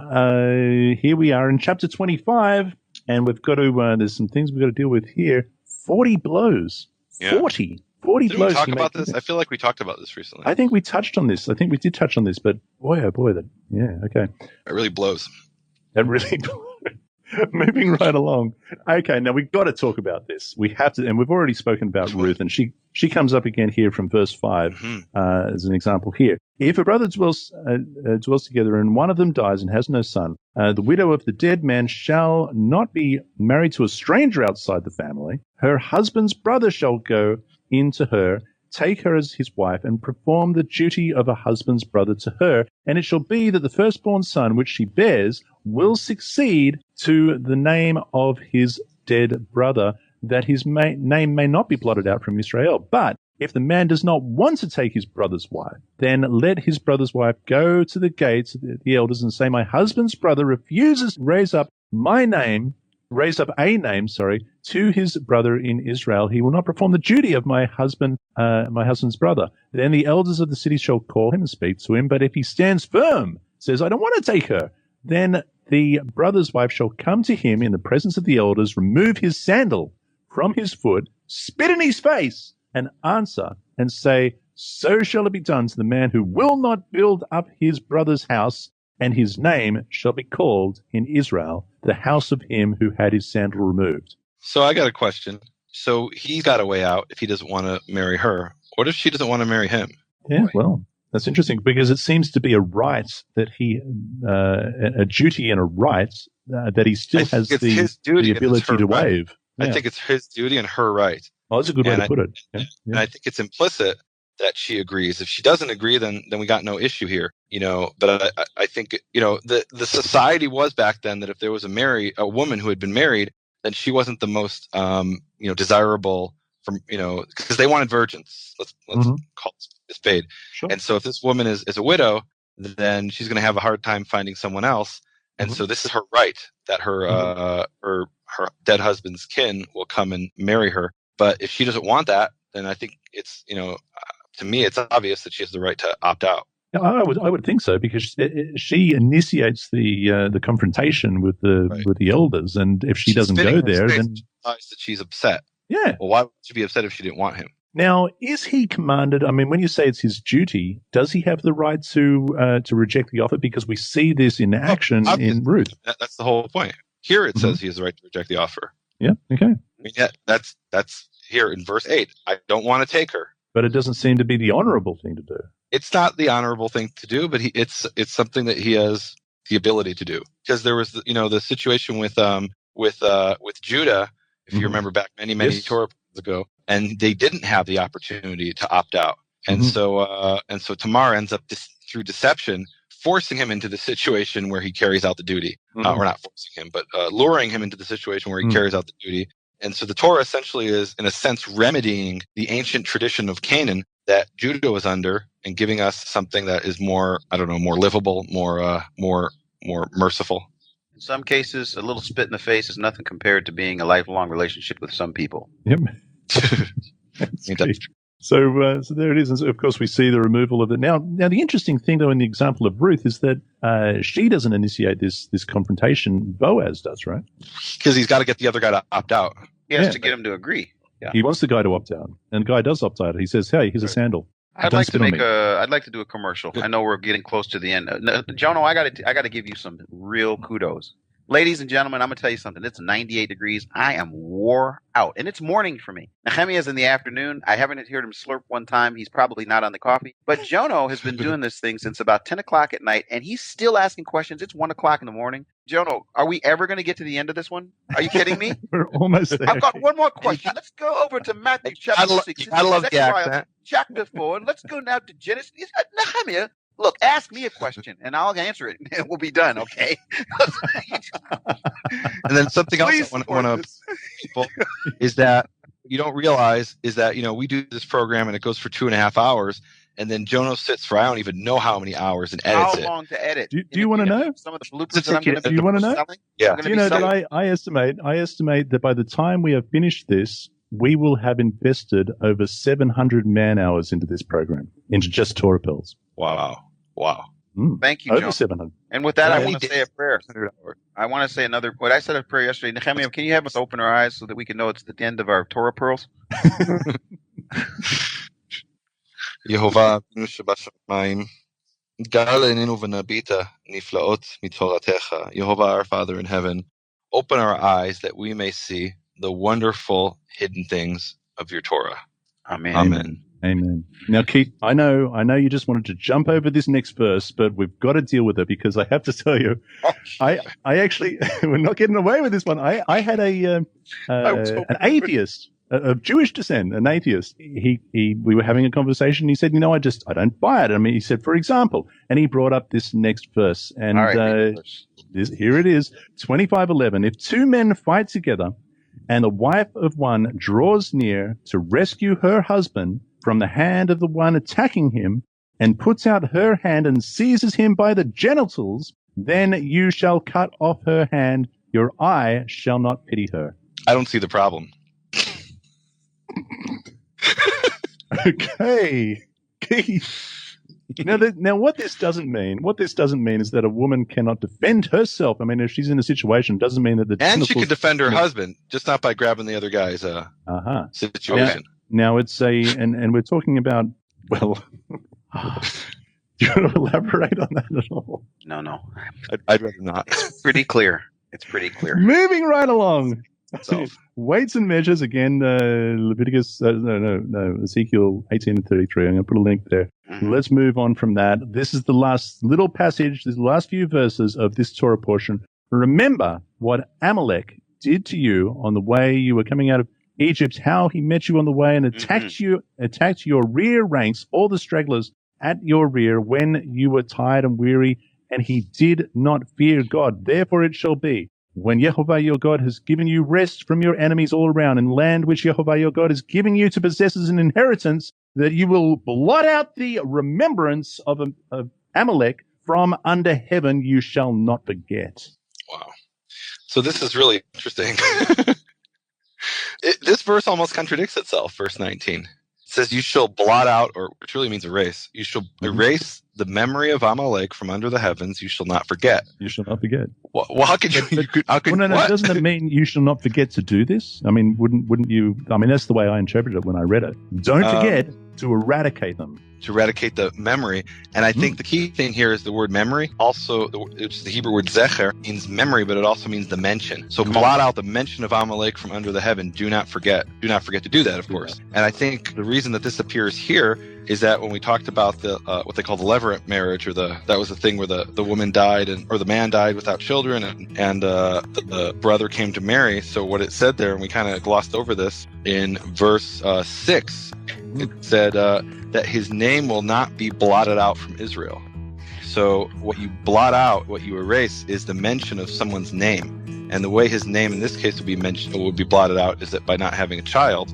here we are in chapter 25, and we've got to, there's some things we've got to deal with here. 40 blows. Yeah. 40 Did blows. we talk about this? I feel like we talked about this recently. I think we touched on this. I think we did touch on this, but boy, oh boy, okay. It really blows. That really moving right along. Okay, now we've got to talk about this. We have to, and we've already spoken about Ruth, and she comes up again here from verse 5 as an example here. If a brother dwells together and one of them dies and has no son, the widow of the dead man shall not be married to a stranger outside the family. Her husband's brother shall go in to her, take her as his wife, and perform the duty of a husband's brother to her. And it shall be that the firstborn son which she bears will succeed to the name of his dead brother, that his name may not be blotted out from Israel. But If the man does not want to take his brother's wife, then let his brother's wife go to the gates of the elders and say, my husband's brother refuses to raise up a name, to his brother in Israel. He will not perform the duty of my husband's brother. Then the elders of the city shall call him and speak to him. But if he stands firm, says, I don't want to take her, then the brother's wife shall come to him in the presence of the elders, remove his sandal from his foot, spit in his face, and answer and say, so shall it be done to the man who will not build up his brother's house, and his name shall be called in Israel, the house of him who had his sandal removed. So I got a question. So he's got a way out if he doesn't want to marry her. What if she doesn't want to marry him? Yeah, well, that's interesting because it seems to be a right that a duty and a right that he still has the ability to waive. Yeah. I think it's his duty and her right. Oh, that's a good way to put it. Yeah. And I think it's implicit that she agrees. If she doesn't agree, then we got no issue here, But I think, the society was back then that if there was a woman who had been married, then she wasn't the most, desirable from, because they wanted virgins. Let's call it spade. Sure. And so if this woman is a widow, then she's going to have a hard time finding someone else. And so this is her right that her dead husband's kin will come and marry her. But if she doesn't want that, then I think it's, to me, it's obvious that she has the right to opt out. I would think so because she initiates the confrontation with the elders, and if she doesn't go there, then that she's upset. Yeah. Well, why would she be upset if she didn't want him? Now, is he commanded? I mean, when you say it's his duty, does he have the right to reject the offer? Because we see this in action in Ruth. That's the whole point. Here it says he has the right to reject the offer. Yeah. Okay. I mean, that's here in verse 8. I don't want to take her. But it doesn't seem to be the honorable thing to do. It's not the honorable thing to do, but it's something that he has the ability to do. Because there was the situation with Judah, if you remember back many Torah Pearls ago, and they didn't have the opportunity to opt out, and so Tamar ends up through deception forcing him into the situation where he carries out the duty, or not forcing him, but luring him into the situation where he carries out the duty. And so the Torah essentially is, in a sense, remedying the ancient tradition of Canaan that Judah was under and giving us something that is more, more livable, more merciful. In some cases, a little spit in the face is nothing compared to being a lifelong relationship with some people. Yep. So there it is. And so, of course, we see the removal of it. Now, the interesting thing, though, in the example of Ruth is that she doesn't initiate this confrontation. Boaz does, right? Because he's got to get the other guy to opt out. He has to get him to agree. Yeah. He wants the guy to opt out, and the guy does opt out. He says, "Hey, here's a sandal." I'd like to do a commercial. I know we're getting close to the end. Jono, I got to give you some real kudos. Ladies and gentlemen, I'm going to tell you something. It's 98 degrees. I am wore out. And it's morning for me. Nehemiah's in the afternoon. I haven't heard him slurp one time. He's probably not on the coffee. But Jono has been doing this thing since about 10 o'clock at night, and he's still asking questions. It's 1 o'clock in the morning. Jono, are we ever going to get to the end of this one? Are you kidding me? We're almost there. I've got one more question. Let's go over to Matthew chapter 6. I love the accent. Chapter 4. Let's go now to Genesis. Nehemiah, look, ask me a question, and I'll answer it, and we'll be done, okay? And then something else I want to people is that you don't realize is that, we do this program, and it goes for 2.5 hours, and then Jono sits for I don't even know how many hours and edits it. How long to edit? Do you want to know? Some of the bloopers that I'm going to be Do you want to know? Yeah. Do you know that I estimate that by the time we have finished this, we will have invested over 700 man hours into this program, into just Torah Pearls. Wow. Thank you, over John. 700. And with that, I want to say a prayer. I want to say what I said a prayer yesterday. Nehemiah, can you have us open our eyes so that we can know it's the end of our Torah Pearls? יהובה אבינו שבשמיים, גל עינינו ונביטה נפלאות מתורתך. Yehovah, our Father in heaven, open our eyes that we may see the wonderful hidden things of your Torah. Amen. Now, Keith, I know you just wanted to jump over this next verse, but we've got to deal with it because I have to tell you, I actually, we're not getting away with this one. I had an atheist, of Jewish descent, an atheist. We were having a conversation. He said, I don't buy it. I mean, he said, for example, and he brought up this next verse, and here it is, 25:11. If two men fight together, and the wife of one draws near to rescue her husband, from the hand of the one attacking him, and puts out her hand and seizes him by the genitals, then you shall cut off her hand. Your eye shall not pity her. I don't see the problem. Okay. Now, what this doesn't mean is that a woman cannot defend herself. I mean, if she's in a situation, it doesn't mean that and she can defend her husband, just not by grabbing the other guy's situation. Now it's and we're talking about, well, do you want to elaborate on that at all? No. I'd rather not. It's pretty clear. Moving right along. So, weights and measures again. Leviticus, Ezekiel 18:33. I'm going to put a link there. Mm-hmm. Let's move on from that. This is the last little passage. This is the last few verses of this Torah portion. Remember what Amalek did to you on the way you were coming out of Egypt. How he met you on the way and attacked your rear ranks, all the stragglers at your rear, when you were tired and weary, and he did not fear God. Therefore, it shall be, when Yehovah your God has given you rest from your enemies all around, and land which Yehovah your God is giving you to possess as an inheritance, that you will blot out the remembrance of Amalek from under heaven. You shall not forget. Wow. So this is really interesting. This verse almost contradicts itself, verse 19. It says, you shall blot out, or which really means erase. You shall erase the memory of Amalek from under the heavens. You shall not forget. You shall not forget. Well, how could you? Doesn't it mean you shall not forget to do this? I mean, wouldn't you? I mean, that's the way I interpreted it when I read it. Don't forget to eradicate them. To eradicate the memory. And I think the key thing here is the word memory. Also, it's the Hebrew word zecher, means memory, but it also means the mention. So blot out the mention of Amalek from under the heaven. Do not forget. Do not forget to do that, of course. And I think the reason that this appears here is that when we talked about the what they call the levirate marriage, or that was the thing where the woman died or the man died without children, and the brother came to marry. So what it said there, and we kind of glossed over this in verse 6, it said that his name will not be blotted out from Israel. So what you blot out, what you erase, is the mention of someone's name. And the way his name in this case would be blotted out is that by not having a child.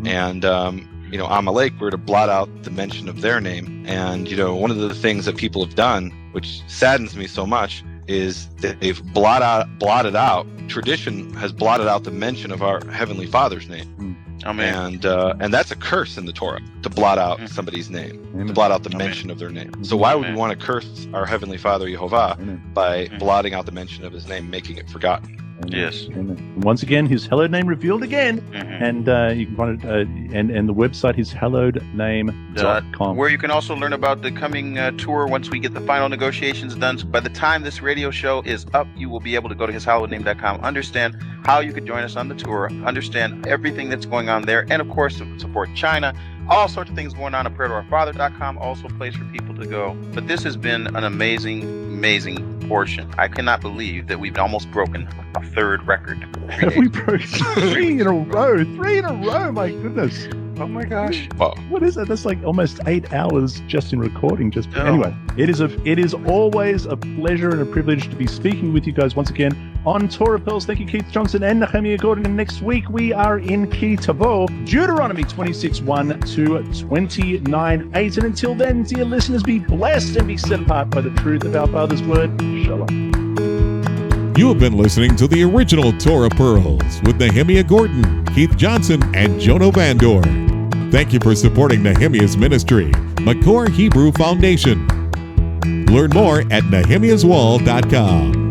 And Amalek were to blot out the mention of their name. And one of the things that people have done, which saddens me so much, is that they've blotted out. Tradition has blotted out the mention of our Heavenly Father's name. Amen. And that's a curse in the Torah, to blot out somebody's name, to blot out the mention of their name. So why would we want to curse our Heavenly Father Yehovah by blotting out the mention of his name, making it forgotten? Yes. Once again, his hallowed name revealed again, and you can find it, and the website is hallowedname.com, where you can also learn about the coming tour once we get the final negotiations done. So by the time this radio show is up, you will be able to go to hishallowedname.com, understand how you could join us on the tour, understand everything that's going on there, and of course to support China. All sorts of things going on at prayertoourfather.com, also a place for people to go. But this has been an amazing portion. I cannot believe that we've almost broken a third record. We broke 3 in a row. 3 in a row, my goodness. Oh my gosh. Wow. What is that? That's like almost 8 hours just in recording. Anyway, it is always a pleasure and a privilege to be speaking with you guys once again on Torah Pearls. Thank you, Keith Johnson and Nehemiah Gordon. And next week we are in Ki Tavo, Deuteronomy 26:1 to 29:8. And until then, dear listeners, be blessed and be set apart by the truth of our Father's word. Shalom. You have been listening to the original Torah Pearls with Nehemiah Gordon, Keith Johnson, and Jono Vandor. Thank you for supporting Nehemiah's ministry, Makor Hebrew Foundation. Learn more at nehemiahswall.com.